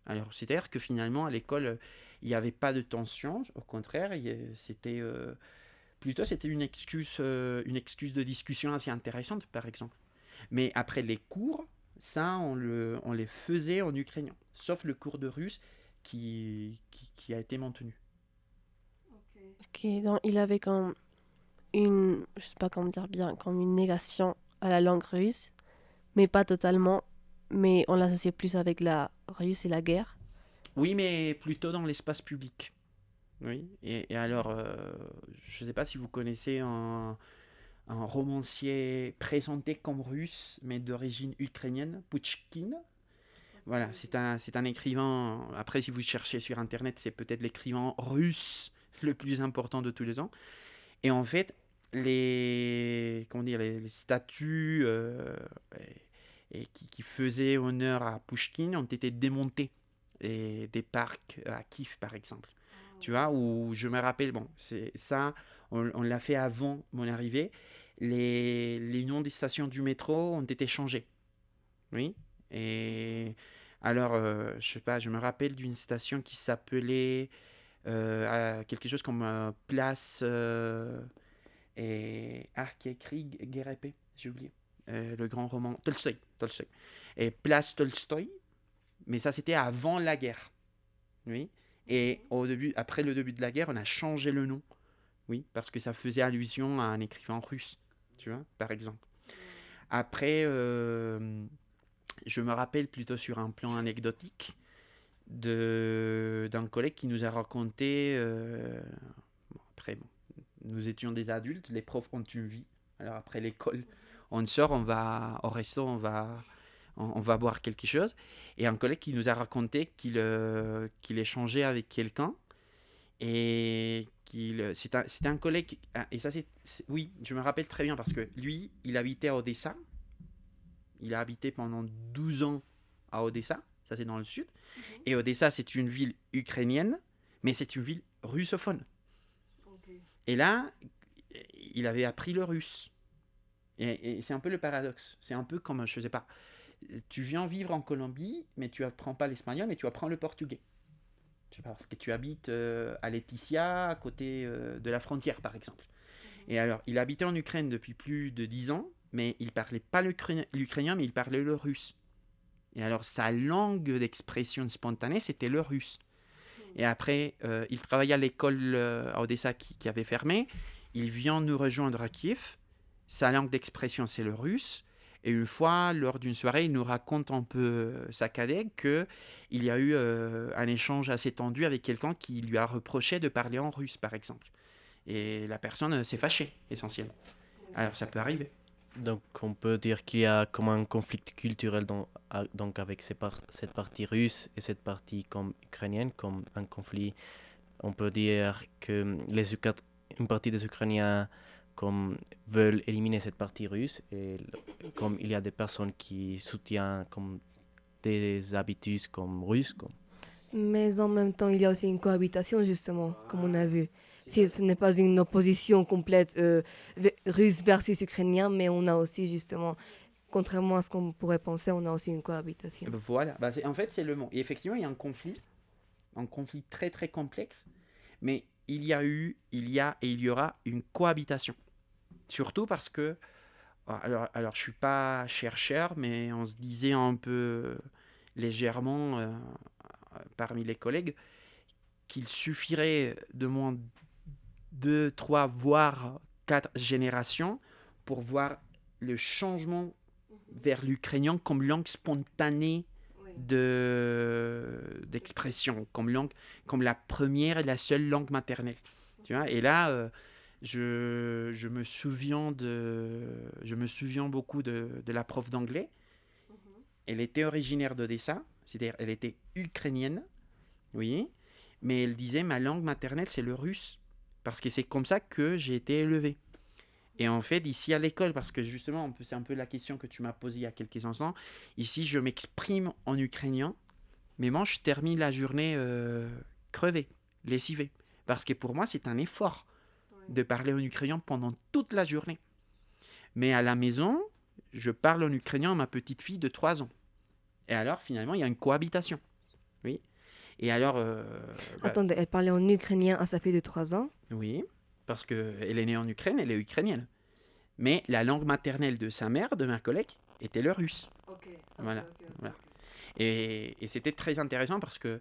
Alors, c'est-à-dire que finalement, à l'école, il n'y avait pas de tension. Au contraire, c'était une excuse de discussion assez intéressante, par exemple. Mais après les cours, ça, on les faisait en ukrainien. Sauf le cours de russe qui a été maintenu. Ok, donc il avait comme je sais pas comment dire bien, comme une négation à la langue russe, mais pas totalement, mais on l'associait plus avec la russe et la guerre. Oui, mais plutôt dans l'espace public. Oui, et alors, je ne sais pas si vous connaissez un romancier présenté comme russe, mais d'origine ukrainienne, Pouchkine. Voilà, c'est un écrivain, après si vous cherchez sur Internet, c'est peut-être l'écrivain russe le plus important de tous les temps. Et en fait, les statues qui faisaient honneur à Pouchkine ont été démontées. Et des parcs à Kiev, par exemple. Tu vois, où je me rappelle, bon, c'est ça, on l'a fait avant mon arrivée. Les noms des stations du métro ont été changés. Oui. Et alors, je sais pas, je me rappelle d'une station qui s'appelait quelque chose comme Place. Qui a écrit Guerre épée, j'ai oublié. Le grand roman. Tolstoï. Et Place Tolstoï, mais ça c'était avant la guerre. Oui. Et après le début de la guerre, on a changé le nom. Oui, parce que ça faisait allusion à un écrivain russe, tu vois, par exemple. Après, je me rappelle plutôt sur un plan anecdotique d'un collègue qui nous a raconté. Après, nous étions des adultes, les profs ont une vie. Alors après l'école, on sort, on va au resto, on va boire quelque chose. Et un collègue qui nous a raconté qu'il échangeait avec quelqu'un et c'était un collègue. Et ça, oui, je me rappelle très bien parce que lui, il habitait à Odessa. Il a habité pendant 12 ans à Odessa. Ça, c'est dans le sud. Et Odessa, c'est une ville ukrainienne, mais c'est une ville russophone. Et là, il avait appris le russe. Et c'est un peu le paradoxe. C'est un peu comme, je sais pas, tu viens vivre en Colombie, mais tu apprends pas l'espagnol, mais tu apprends le portugais. Je sais pas, parce que tu habites à Laetitia, à côté de la frontière, par exemple. Et alors, il habitait en Ukraine depuis plus de 10 ans, mais il parlait pas l'ukrainien, mais il parlait le russe. Et alors, sa langue d'expression spontanée, c'était le russe. Et après, il travaillait à l'école à Odessa qui avait fermé. Il vient nous rejoindre à Kiev. Sa langue d'expression, c'est le russe. Et une fois, lors d'une soirée, il nous raconte un peu saccadé qu'il y a eu un échange assez tendu avec quelqu'un qui lui a reproché de parler en russe, par exemple. Et la personne s'est fâchée, essentiellement. Alors, ça peut arriver. Donc on peut dire qu'il y a comme un conflit culturel donc avec cette partie russe et cette partie comme ukrainienne, comme un conflit. On peut dire que une partie des Ukrainiens comme veulent éliminer cette partie russe et comme il y a des personnes qui soutiennent comme des habitudes comme russes. Mais en même temps, il y a aussi une cohabitation, justement, comme on a vu. Si ce n'est pas une opposition complète russe versus ukrainien, mais on a aussi, justement, contrairement à ce qu'on pourrait penser, on a aussi une cohabitation. Voilà, en fait, c'est le mot. Et effectivement, il y a un conflit très très complexe, mais il y a et il y aura une cohabitation. Surtout parce que, alors je ne suis pas chercheur, mais on se disait un peu légèrement parmi les collègues qu'il suffirait de moins 2, 3, voire 4 générations pour voir le changement vers l'ukrainien comme langue spontanée d'expression, comme la première et la seule langue maternelle. Tu vois, et là, je me souviens beaucoup de la prof d'anglais. Elle était originaire d'Odessa, c'est-à-dire elle était ukrainienne, oui, mais elle disait ma langue maternelle c'est le russe, parce que c'est comme ça que j'ai été élevé. Et en fait, ici à l'école, parce que justement, c'est un peu la question que tu m'as posée il y a quelques instants, ici je m'exprime en ukrainien, mais moi je termine la journée crevée, lessivée, parce que pour moi c'est un effort de parler en ukrainien pendant toute la journée. Mais à la maison, je parle en ukrainien à ma petite fille de 3 ans. Et alors, finalement, il y a une cohabitation. Oui. Et alors... Attendez, elle parlait en ukrainien à sa fille de 3 ans? Oui, parce qu'elle est née en Ukraine, elle est ukrainienne. Mais la langue maternelle de sa mère, de ma collègue, était le russe. Voilà. Et c'était très intéressant parce que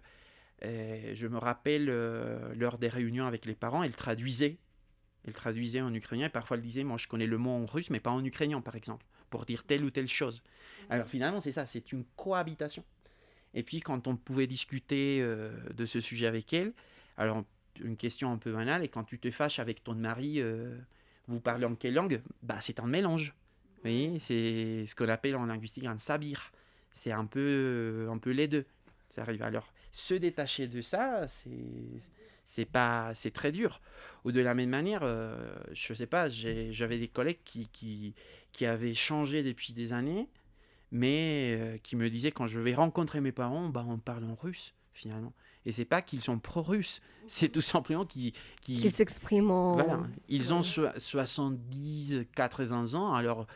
je me rappelle, lors des réunions avec les parents, elle traduisait en ukrainien et parfois elle disait, moi je connais le mot en russe mais pas en ukrainien par exemple, pour dire telle ou telle chose. Alors finalement c'est ça, c'est une cohabitation. Et puis quand on pouvait discuter de ce sujet avec elle, alors une question un peu banale, et quand tu te fâches avec ton mari, vous parlez en quelle langue? Bah c'est un mélange. Vous voyez, c'est ce qu'on appelle en linguistique un sabir. C'est un peu les deux. Ça arrive. Alors se détacher de ça, c'est très dur. Ou de la même manière, je sais pas, j'avais des collègues qui avaient changé depuis des années, mais qui me disaient quand je vais rencontrer mes parents, bah on parle en russe finalement. Et c'est pas qu'ils sont pro-russes, c'est tout simplement Qu'ils s'expriment en... Voilà, ils ont 70, 80 ans, alors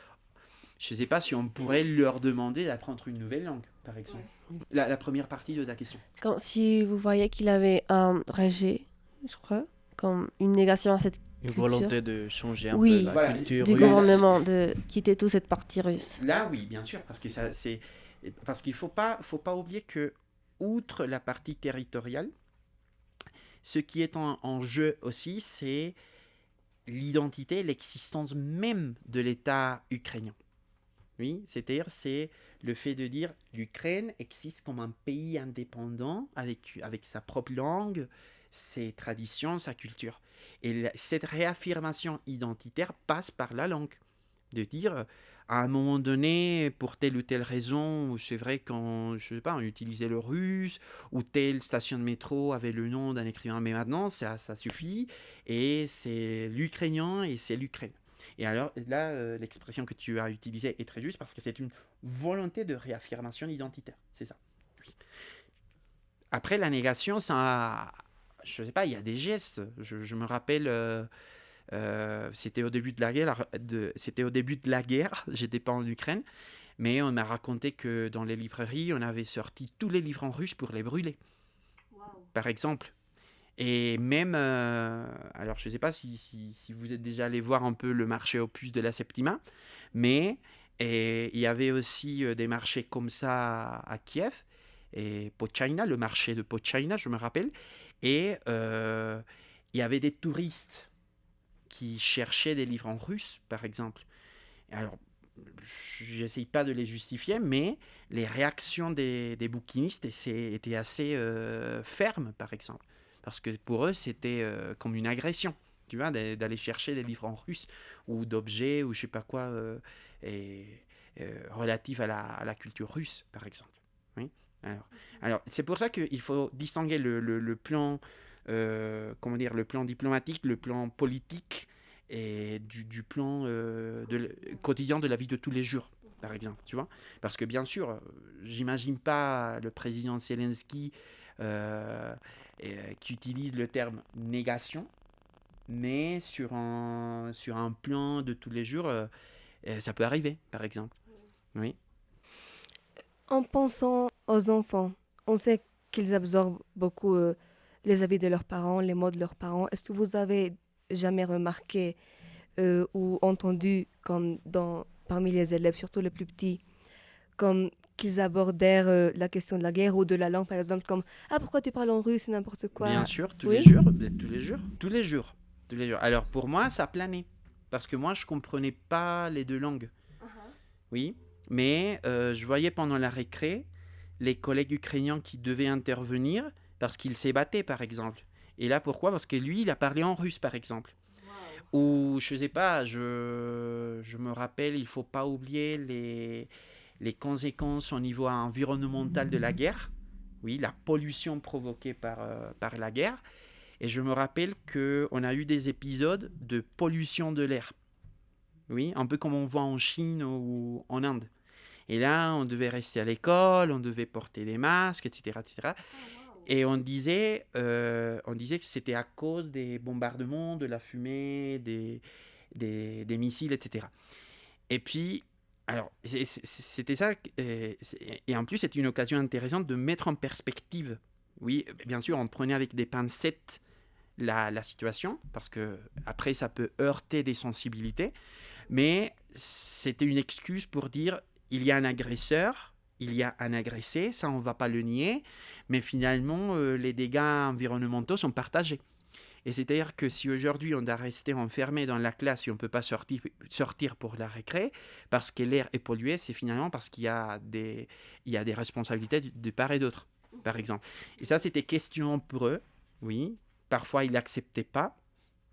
je ne sais pas si on pourrait leur demander d'apprendre une nouvelle langue, par exemple. La première partie de ta question. Si vous voyez qu'il avait un rejet, je crois, comme une négation à cette Une culture. volonté de changer un Oui, peu la voilà, culture du russe. gouvernement de quitter toute cette partie russe. Là, oui, bien sûr, parce qu'il faut pas oublier que, outre la partie territoriale, ce qui est en jeu aussi, c'est l'identité, l'existence même de l'État ukrainien. Oui, c'est-à-dire c'est le fait de dire l'Ukraine existe comme un pays indépendant avec sa propre langue, ses traditions, sa culture. Et cette réaffirmation identitaire passe par la langue. De dire, à un moment donné, pour telle ou telle raison, c'est vrai quand, je sais pas, on utilisait le russe, ou telle station de métro avait le nom d'un écrivain, mais maintenant, ça suffit, et c'est l'ukrainien, et c'est l'Ukraine. Et alors, là, l'expression que tu as utilisée est très juste, parce que c'est une volonté de réaffirmation identitaire, c'est ça. Oui. Après, la négation, ça, je sais pas, il y a des gestes. Je me rappelle... c'était au début de la guerre, j'étais pas en Ukraine, mais on m'a raconté que dans les librairies, on avait sorti tous les livres en russe pour les brûler, par exemple. Et même, alors je sais pas si vous êtes déjà allé voir un peu le marché aux puces de la Septima, mais il y avait aussi des marchés comme ça à Kiev, et Pochina, le marché de Pochina, je me rappelle, et il y avait des touristes qui cherchaient des livres en russe, par exemple. Alors, j'essaye pas de les justifier, mais les réactions des bouquinistes étaient assez fermes, par exemple. Parce que pour eux, c'était comme une agression, tu vois, d'aller chercher des livres en russe, ou d'objets, ou je sais pas quoi, relatifs à la culture russe, par exemple. Oui. Alors c'est pour ça qu'il faut distinguer le plan... le plan diplomatique, le plan politique et du plan quotidien de la vie de tous les jours, par exemple, tu vois. Parce que bien sûr, j'imagine pas le président Zelensky qui utilise le terme négation, mais sur un plan de tous les jours, ça peut arriver, par exemple. Oui. En pensant aux enfants, on sait qu'ils absorbent beaucoup les avis de leurs parents, les mots de leurs parents. Est-ce que vous avez jamais remarqué ou entendu, comme parmi les élèves, surtout les plus petits, comme qu'ils abordèrent la question de la guerre ou de la langue, par exemple, comme « Ah, pourquoi tu parles en russe, c'est n'importe quoi ?» Bien sûr, tous Oui. les jours, tous les jours. Alors pour moi, ça planait, parce que moi, je comprenais pas les deux langues. Oui, mais je voyais pendant la récré les collègues ukrainiens qui devaient intervenir parce qu'ils s'ébattaient, par exemple. Et là, pourquoi ? Parce que lui, il a parlé en russe, par exemple. Ou, je sais pas, je me rappelle, il faut pas oublier les conséquences au niveau environnemental de la guerre. Oui, la pollution provoquée par la guerre. Et je me rappelle qu'on a eu des épisodes de pollution de l'air. Oui, un peu comme on voit en Chine ou en Inde. Et là, on devait rester à l'école, on devait porter des masques, etc. etc. Et on disait que c'était à cause des bombardements, de la fumée, des missiles, etc. Et puis, alors, c'était ça. Et en plus, c'était une occasion intéressante de mettre en perspective. Oui, bien sûr, on prenait avec des pincettes la situation, parce que après, ça peut heurter des sensibilités. Mais c'était une excuse pour dire il y a un agresseur, il y a un agressé, ça on ne va pas le nier, mais finalement les dégâts environnementaux sont partagés. Et c'est-à-dire que si aujourd'hui on doit rester enfermé dans la classe et on ne peut pas sortir pour la récré, parce que l'air est pollué, c'est finalement parce qu'il y a des responsabilités de part et d'autre, par exemple. Et ça c'était question pour eux, oui. Parfois ils n'acceptaient pas.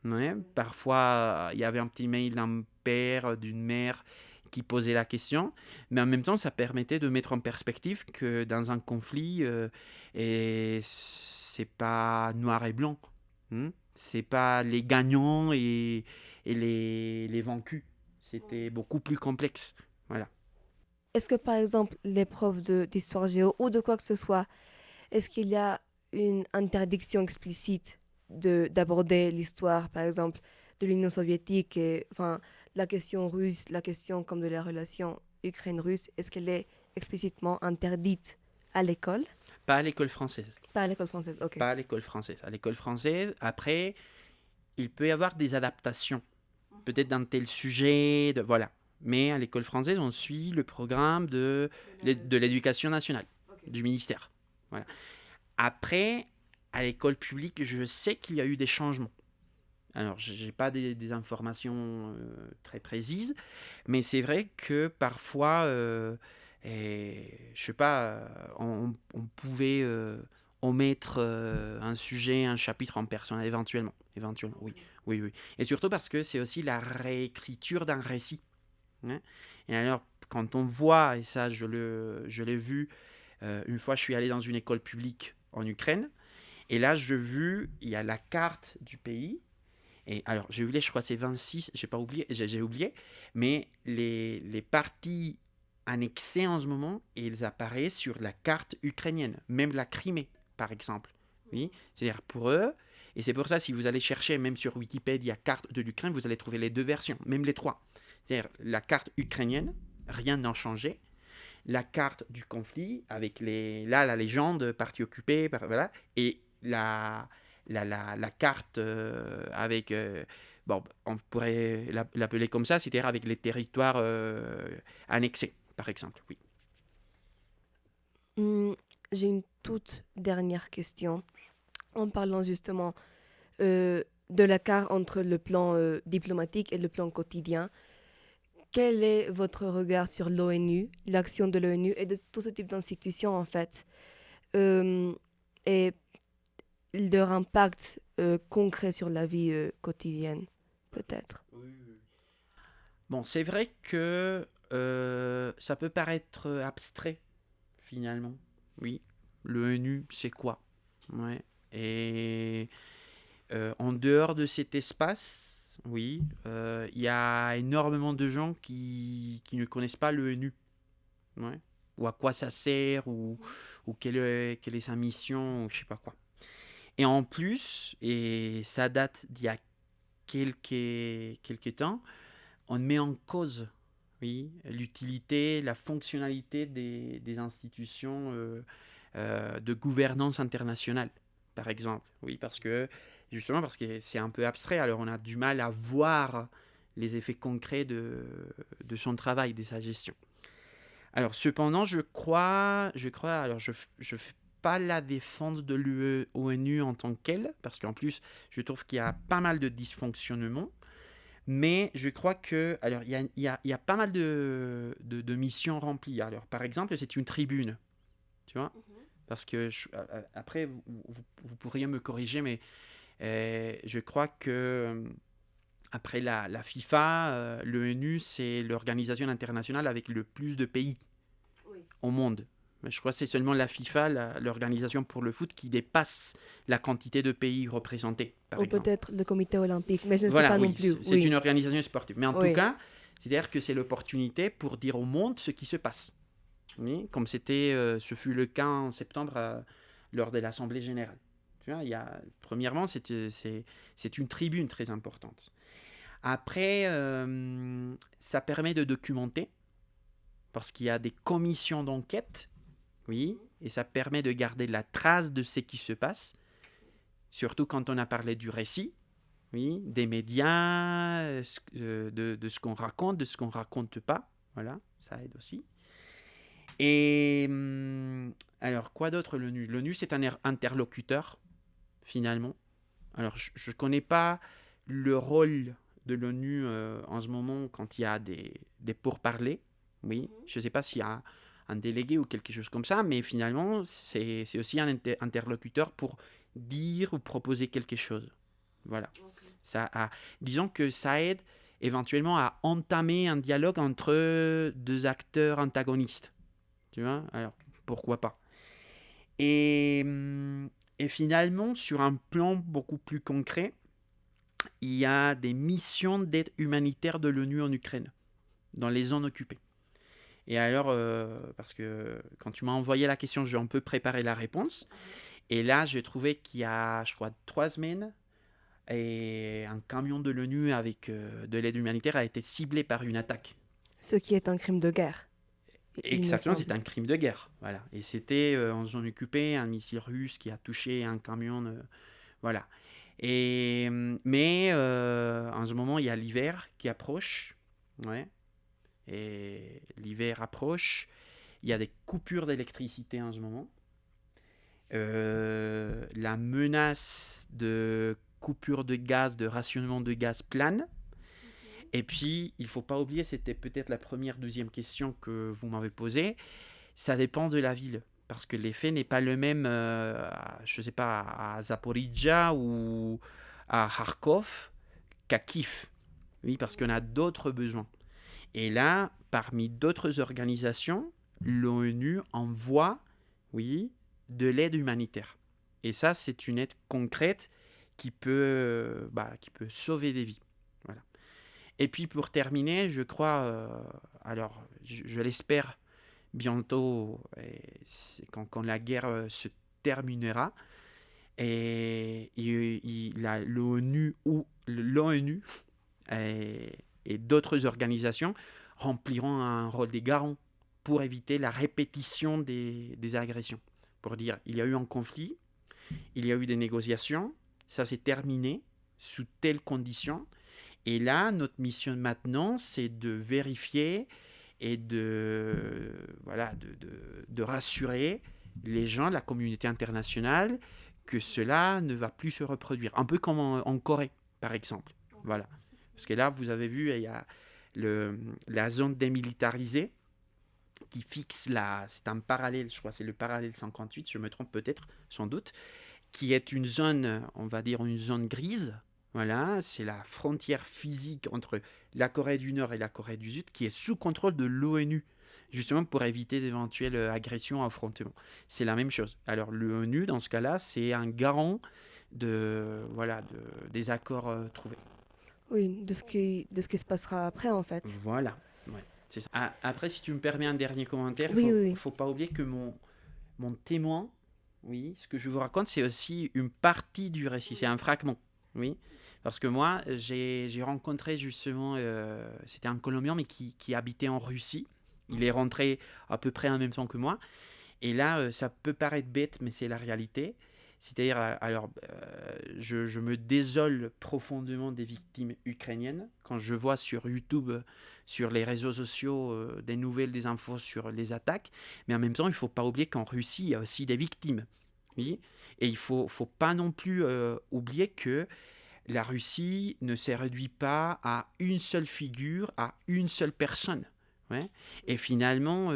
Ouais, parfois, il y avait un petit mail d'un père, d'une mère qui posait la question, mais en même temps, ça permettait de mettre en perspective que dans un conflit, et c'est pas noir et blanc. C'est pas les gagnants et les vaincus. C'était beaucoup plus complexe. Voilà. Est-ce que, par exemple, les profs d'histoire géo ou de quoi que ce soit, est-ce qu'il y a une interdiction explicite d'aborder l'histoire, par exemple, de l'Union soviétique et enfin, la question russe, la question comme de la relation Ukraine-Russe, est-ce qu'elle est explicitement interdite à l'école? Pas à l'école française. Pas à l'école française, ok. Pas à l'école française. À l'école française, après, il peut y avoir des adaptations. Peut-être dans tel sujet, voilà. Mais à l'école française, on suit le programme de l'éducation nationale, du ministère. Voilà. Après, à l'école publique, je sais qu'il y a eu des changements. Alors, je n'ai pas des informations très précises, mais c'est vrai que parfois, je sais pas, on pouvait omettre un sujet, un chapitre en personnel, éventuellement, oui, oui, oui. Et surtout parce que c'est aussi la réécriture d'un récit. Hein. Et alors, quand on voit, et ça, je l'ai vu, une fois, je suis allé dans une école publique en Ukraine, et là, il y a la carte du pays. Et alors, j'ai oublié, je crois que c'est 26, j'ai oublié, mais les parties annexées en ce moment, ils apparaissent sur la carte ukrainienne, même la Crimée, par exemple. Oui, c'est-à-dire pour eux, et c'est pour ça, si vous allez chercher, même sur Wikipédia, carte de l'Ukraine, vous allez trouver les deux versions, même les trois. C'est-à-dire la carte ukrainienne, rien n'a changé. La carte du conflit, avec la légende, partie occupée, voilà, et la carte avec, bon, on pourrait l'appeler comme ça, c'est-à-dire avec les territoires annexés, par exemple, oui. J'ai une toute dernière question. En parlant justement de l'écart entre le plan diplomatique et le plan quotidien, quel est votre regard sur l'ONU, l'action de l'ONU et de tout ce type d'institutions en fait, et leur impact concret sur la vie quotidienne, peut-être? Bon, c'est vrai que ça peut paraître abstrait, finalement. Oui, l'ONU, c'est quoi? Ouais. Et en dehors de cet espace, oui, il y a énormément de gens qui ne connaissent pas l'ONU. Ouais. Ou à quoi ça sert, ou quelle est sa mission, ou je sais pas quoi. Et en plus, et ça date d'il y a quelques temps, on met en cause, oui, l'utilité, la fonctionnalité des institutions de gouvernance internationale, par exemple. Oui, parce que c'est un peu abstrait, alors on a du mal à voir les effets concrets de son travail, de sa gestion. Alors, cependant, je crois, alors je fais pas la défense de l'ONU en tant qu'elle, parce qu'en plus, je trouve qu'il y a pas mal de dysfonctionnements. Mais je crois que, alors, il y a pas mal de missions remplies. Alors, par exemple, c'est une tribune, tu vois, parce que après, vous pourriez me corriger, mais je crois que après la FIFA, l'ONU, c'est l'organisation internationale avec le plus de pays au monde. Mais je crois que c'est seulement la FIFA, l'organisation pour le foot, qui dépasse la quantité de pays représentés, par exemple. Ou peut-être le comité olympique, mais je ne sais Voilà, pas oui, non plus. c'est une organisation sportive. Mais en Oui. tout cas, c'est-à-dire que c'est l'opportunité pour dire au monde ce qui se passe. Oui, comme ce fut le cas en septembre lors de l'Assemblée générale. Tu vois, premièrement, c'est une tribune très importante. Après, ça permet de documenter, parce qu'il y a des commissions d'enquête, oui, et ça permet de garder la trace de ce qui se passe, surtout quand on a parlé du récit, oui, des médias, de ce qu'on raconte, de ce qu'on raconte pas, voilà, ça aide aussi. Et alors, quoi d'autre l'ONU? L'ONU, c'est un interlocuteur, finalement. Alors, je ne connais pas le rôle de l'ONU en ce moment quand il y a des pourparlers. Oui, je ne sais pas s'il y a un délégué ou quelque chose comme ça, mais finalement, c'est aussi un interlocuteur pour dire ou proposer quelque chose. Voilà. Disons que ça aide éventuellement à entamer un dialogue entre deux acteurs antagonistes. Tu vois? Alors, pourquoi pas? Et finalement, sur un plan beaucoup plus concret, il y a des missions d'aide humanitaire de l'ONU en Ukraine, dans les zones occupées. Et alors, parce que quand tu m'as envoyé la question, j'ai un peu préparé la réponse. Et là, j'ai trouvé qu'il y a, je crois, 3 semaines, et un camion de l'ONU avec de l'aide humanitaire a été ciblé par une attaque. Ce qui est un crime de guerre. il me Exactement, semble. c'est un crime de guerre. Voilà. Et c'était en zone occupée, un missile russe qui a touché un camion. Voilà. Mais en ce moment, il y a l'hiver qui approche. Ouais. Et l'hiver approche. Il y a des coupures d'électricité en ce moment. La menace de coupure de gaz, de rationnement de gaz plane. Et puis, il ne faut pas oublier, c'était peut-être la deuxième question que vous m'avez posée. Ça dépend de la ville. Parce que l'effet n'est pas le même, je ne sais pas, à Zaporizhzhia ou à Kharkov qu'à Kiev. Oui, parce qu'on a d'autres besoins. Et là, parmi d'autres organisations, l'ONU envoie, oui, de l'aide humanitaire. Et ça, c'est une aide concrète qui peut sauver des vies. Voilà. Et puis pour terminer, je crois, alors je l'espère bientôt, quand la guerre se terminera, et l'ONU et d'autres organisations rempliront un rôle des garants pour éviter la répétition des agressions. Pour dire, il y a eu un conflit, il y a eu des négociations, ça s'est terminé sous telles conditions. Et là, notre mission maintenant, c'est de vérifier et de rassurer les gens, la communauté internationale, que cela ne va plus se reproduire. Un peu comme en Corée, par exemple. Voilà. Parce que là, vous avez vu, il y a la zone démilitarisée qui fixe c'est un parallèle, je crois, c'est le parallèle 58, je me trompe peut-être, sans doute, qui est une zone, on va dire une zone grise. Voilà, c'est la frontière physique entre la Corée du Nord et la Corée du Sud qui est sous contrôle de l'ONU, justement pour éviter d'éventuelles agressions, affrontements. C'est la même chose. Alors l'ONU, dans ce cas-là, c'est un garant des accords trouvés. Oui, de ce qui se passera après, en fait. Voilà, ouais, c'est ça. Après, si tu me permets un dernier commentaire, Oui, il oui. ne faut pas oublier que mon témoin, oui, ce que je vous raconte, c'est aussi une partie du récit, c'est un fragment. Oui, parce que moi, j'ai rencontré justement, c'était un Colombien, mais qui habitait en Russie. Il est rentré à peu près en même temps que moi. Et là, ça peut paraître bête, mais c'est la réalité. C'est-à-dire, je me désole profondément des victimes ukrainiennes. Quand je vois sur YouTube, sur les réseaux sociaux, des nouvelles, des infos sur les attaques. Mais en même temps, il ne faut pas oublier qu'en Russie, il y a aussi des victimes. Oui. Et il ne faut pas non plus oublier que la Russie ne se réduit pas à une seule figure, à une seule personne. Ouais. Et finalement,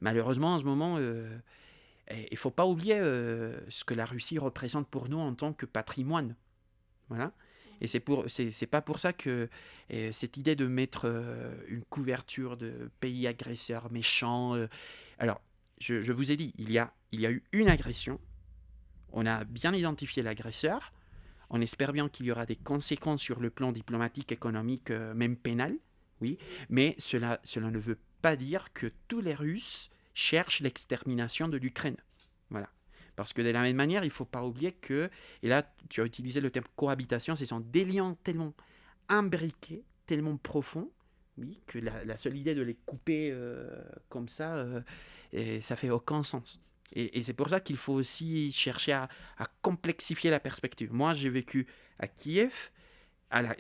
malheureusement, en ce moment, il ne faut pas oublier ce que la Russie représente pour nous en tant que patrimoine. Voilà. Et c'est pas pour ça que cette idée de mettre une couverture de pays agresseurs méchants. Alors, je vous ai dit, il y a eu une agression. On a bien identifié l'agresseur. On espère bien qu'il y aura des conséquences sur le plan diplomatique, économique, même pénal. Oui. Mais cela ne veut pas dire que tous les Russes cherchent l'extermination de l'Ukraine. Voilà. Parce que de la même manière, il ne faut pas oublier que, et là tu as utilisé le terme cohabitation, ce sont des liens tellement imbriqués, tellement profonds, oui, que la seule idée de les couper comme ça, ça fait aucun sens. Et c'est pour ça qu'il faut aussi chercher à complexifier la perspective. Moi, j'ai vécu à Kiev,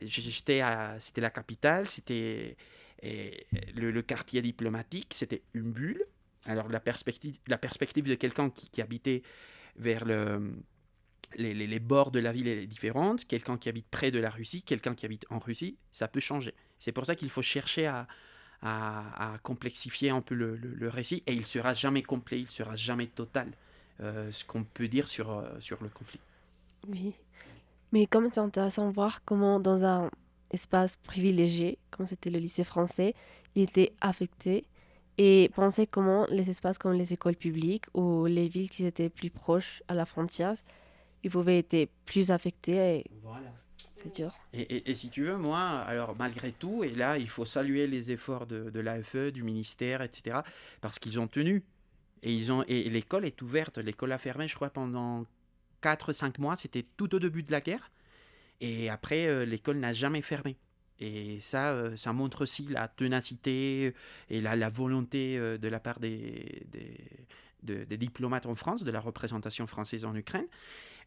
c'était la capitale, c'était le quartier diplomatique, c'était une bulle. Alors la perspective de quelqu'un qui habitait vers les bords de la ville est différente. Quelqu'un qui habite près de la Russie, quelqu'un qui habite en Russie, ça peut changer. C'est pour ça qu'il faut chercher à complexifier un peu le récit. Et il ne sera jamais complet, il ne sera jamais total, ce qu'on peut dire sur le conflit. Oui. Mais comme c'est intéressant de voir comment dans un espace privilégié, comme c'était le lycée français, il était affecté. Et penser comment les espaces comme les écoles publiques ou les villes qui étaient plus proches à la frontière, ils pouvaient être plus affectés. Et Voilà. c'est dur. Et si tu veux, moi, alors malgré tout, et là, il faut saluer les efforts de l'AFE, du ministère, etc., parce qu'ils ont tenu. Et l'école est ouverte. L'école a fermé, je crois, pendant 4-5 mois. C'était tout au début de la guerre. Et après, l'école n'a jamais fermé. Et ça montre aussi la ténacité et la volonté de la part des diplomates en France, de la représentation française en Ukraine.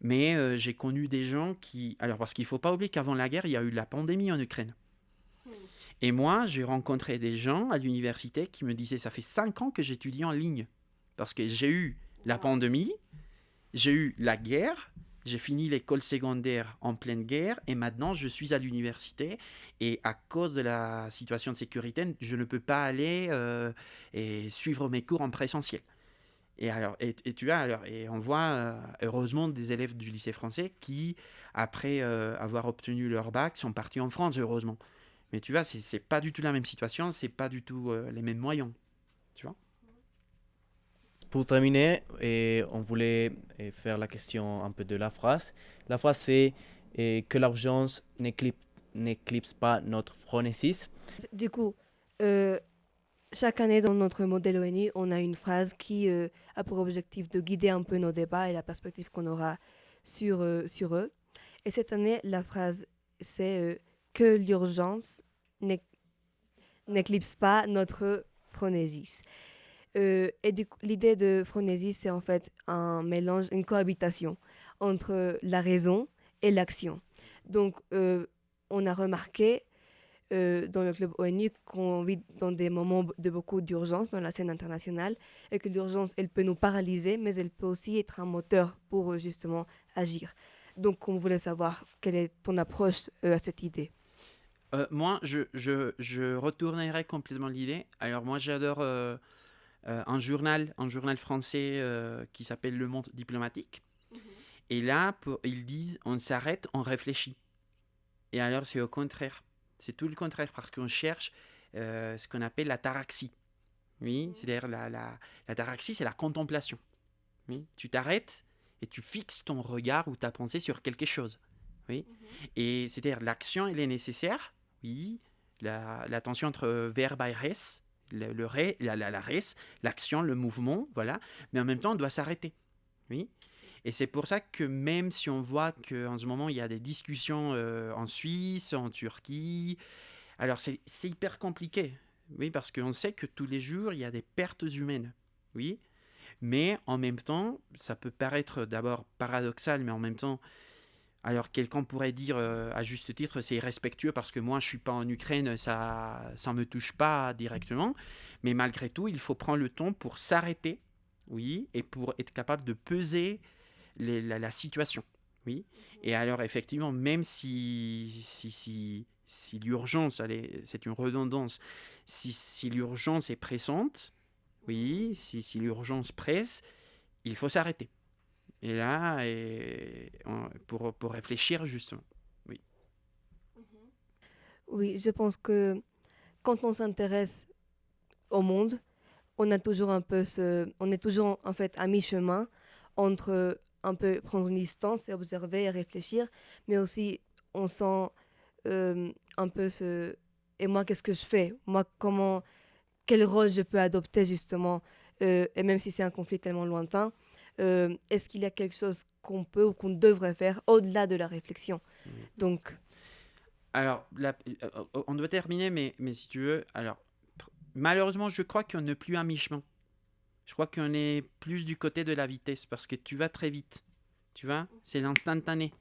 Mais j'ai connu des gens qui... Alors, parce qu'il ne faut pas oublier qu'avant la guerre, il y a eu la pandémie en Ukraine. Et moi, j'ai rencontré des gens à l'université qui me disaient, ça fait 5 ans que j'étudie en ligne. Parce que j'ai eu la pandémie, j'ai eu la guerre, j'ai fini l'école secondaire en pleine guerre et maintenant je suis à l'université et à cause de la situation de sécurité, je ne peux pas aller et suivre mes cours en présentiel. Et on voit heureusement des élèves du lycée français qui, après avoir obtenu leur bac, sont partis en France, heureusement. Mais tu vois, c'est pas du tout la même situation, c'est pas du tout les mêmes moyens, tu vois. Pour terminer, on voulait faire la question un peu de la phrase. La phrase c'est que l'urgence n'éclipse pas notre phronésis. Du coup, chaque année dans notre modèle ONU, on a une phrase qui a pour objectif de guider un peu nos débats et la perspective qu'on aura sur eux. Et cette année, la phrase, c'est que l'urgence n'éclipse pas notre phronésis. Et du coup, l'idée de phronésis, c'est en fait un mélange, une cohabitation entre la raison et l'action. Donc, on a remarqué dans le club ONU qu'on vit dans des moments de beaucoup d'urgence dans la scène internationale et que l'urgence, elle peut nous paralyser, mais elle peut aussi être un moteur pour justement agir. Donc, on voulait savoir quelle est ton approche à cette idée. Moi, je retournerai complètement l'idée. Alors, moi, j'adore un journal français qui s'appelle Le Monde diplomatique. Et là, ils disent on s'arrête, on réfléchit. Et alors, c'est au contraire. C'est tout le contraire parce qu'on cherche ce qu'on appelle l'ataraxie. Oui, c'est-à-dire la ataraxie, c'est la contemplation. Oui, tu t'arrêtes et tu fixes ton regard ou ta pensée sur quelque chose. Oui, et c'est-à-dire l'action, elle est nécessaire. Oui, la tension entre verbe et res, la res, l'action, le mouvement, voilà. Mais en même temps, on doit s'arrêter. Oui. Et c'est pour ça que même si on voit qu'en ce moment, il y a des discussions en Suisse, en Turquie, alors c'est hyper compliqué. Oui, parce qu'on sait que tous les jours, il y a des pertes humaines. Oui. Mais en même temps, ça peut paraître d'abord paradoxal, mais en même temps, alors quelqu'un pourrait dire à juste titre, c'est irrespectueux parce que moi, je ne suis pas en Ukraine, ça ne me touche pas directement. Mais malgré tout, il faut prendre le temps pour s'arrêter, oui, et pour être capable de peser la situation. Oui. Et alors, effectivement, même si l'urgence, c'est une redondance, si l'urgence est pressante, oui, si l'urgence presse, il faut s'arrêter. Et là, pour réfléchir justement. Oui. Oui, je pense que quand on s'intéresse au monde, on est toujours en fait à mi-chemin entre un peu prendre une distance et observer et réfléchir, mais aussi on sent un peu et moi qu'est-ce que je fais? Moi quel rôle je peux adopter justement et même si c'est un conflit tellement lointain, est-ce qu'il y a quelque chose qu'on peut ou qu'on devrait faire au-delà de la réflexion? Donc Alors, on doit terminer, mais si tu veux, alors malheureusement, je crois qu'on n'est plus à mi-chemin. Je crois qu'on est plus du côté de la vitesse parce que tu vas très vite. Tu vois, c'est l'instantané.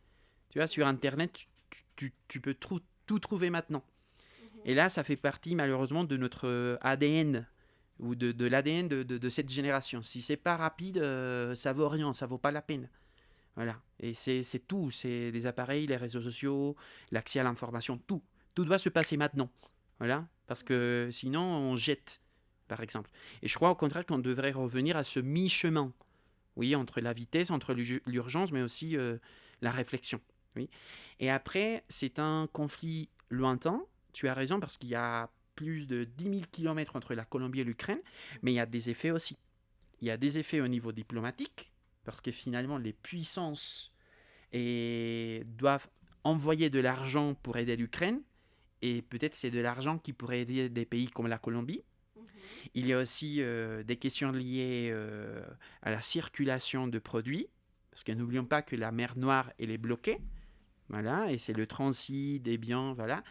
Tu vois, sur Internet, tu peux tout trouver maintenant. Et là, ça fait partie malheureusement de notre ADN ou de l'ADN de cette génération. Si c'est pas rapide, ça vaut rien, ça vaut pas la peine. Voilà. Et c'est tout. C'est les appareils, les réseaux sociaux, l'accès à l'information, tout. Tout doit se passer maintenant. Voilà. Parce que sinon, on jette, par exemple. Et je crois au contraire qu'on devrait revenir à ce mi-chemin. Oui, entre la vitesse, entre l'urgence, mais aussi la réflexion. Oui. Et après, c'est un conflit lointain. Tu as raison, parce qu'il y a plus de 10 000 km entre la Colombie et l'Ukraine, mais il y a des effets aussi. Il y a des effets au niveau diplomatique, parce que finalement, les puissances doivent envoyer de l'argent pour aider l'Ukraine, et peut-être c'est de l'argent qui pourrait aider des pays comme la Colombie. Il y a aussi des questions liées à la circulation de produits, parce que n'oublions pas que la mer Noire, elle est bloquée. Voilà, et c'est le transit des biens, voilà.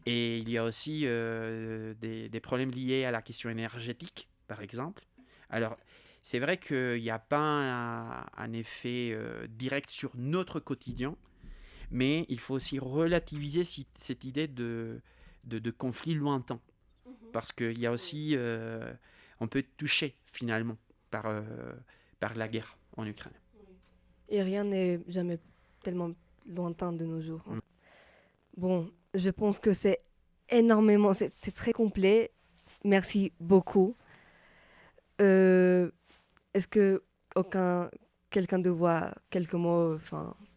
Et il y a aussi des problèmes liés à la question énergétique, par exemple. Alors, c'est vrai qu'il n'y a pas un effet direct sur notre quotidien, mais il faut aussi relativiser cette idée de conflit lointain. Parce qu'il y a aussi... on peut être touché, finalement, par la guerre en Ukraine. Et rien n'est jamais tellement lointain de nos jours. Bon, je pense que c'est énormément, c'est très complet. Merci beaucoup. Est-ce que quelqu'un de voix, quelques mots,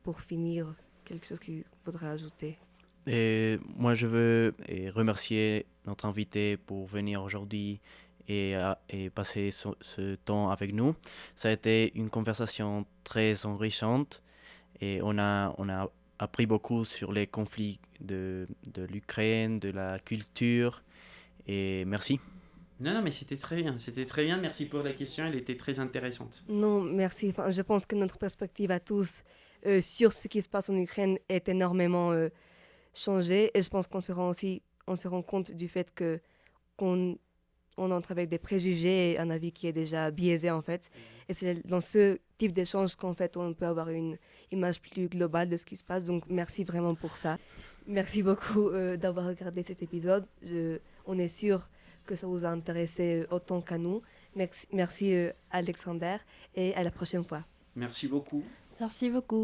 pour finir, quelque chose qu'il faudrait ajouter? Et moi, je veux remercier notre invité pour venir aujourd'hui et passer ce temps avec nous. Ça a été une conversation très enrichante et on a appris beaucoup sur les conflits de l'Ukraine, de la culture. Et merci. Non, mais c'était très bien. C'était très bien. Merci pour la question. Elle était très intéressante. Non, merci. Enfin, je pense que notre perspective à tous sur ce qui se passe en Ukraine est énormément changée. Et je pense qu'on se rend compte du fait qu'on entre avec des préjugés et un avis qui est déjà biaisé, en fait. Et c'est dans ce type d'échange qu'en fait, on peut avoir une image plus globale de ce qui se passe. Donc, merci vraiment pour ça. Merci beaucoup d'avoir regardé cet épisode. On est sûr que ça vous a intéressé autant qu'à nous. Merci Alexander, et à la prochaine fois. Merci beaucoup. Merci beaucoup.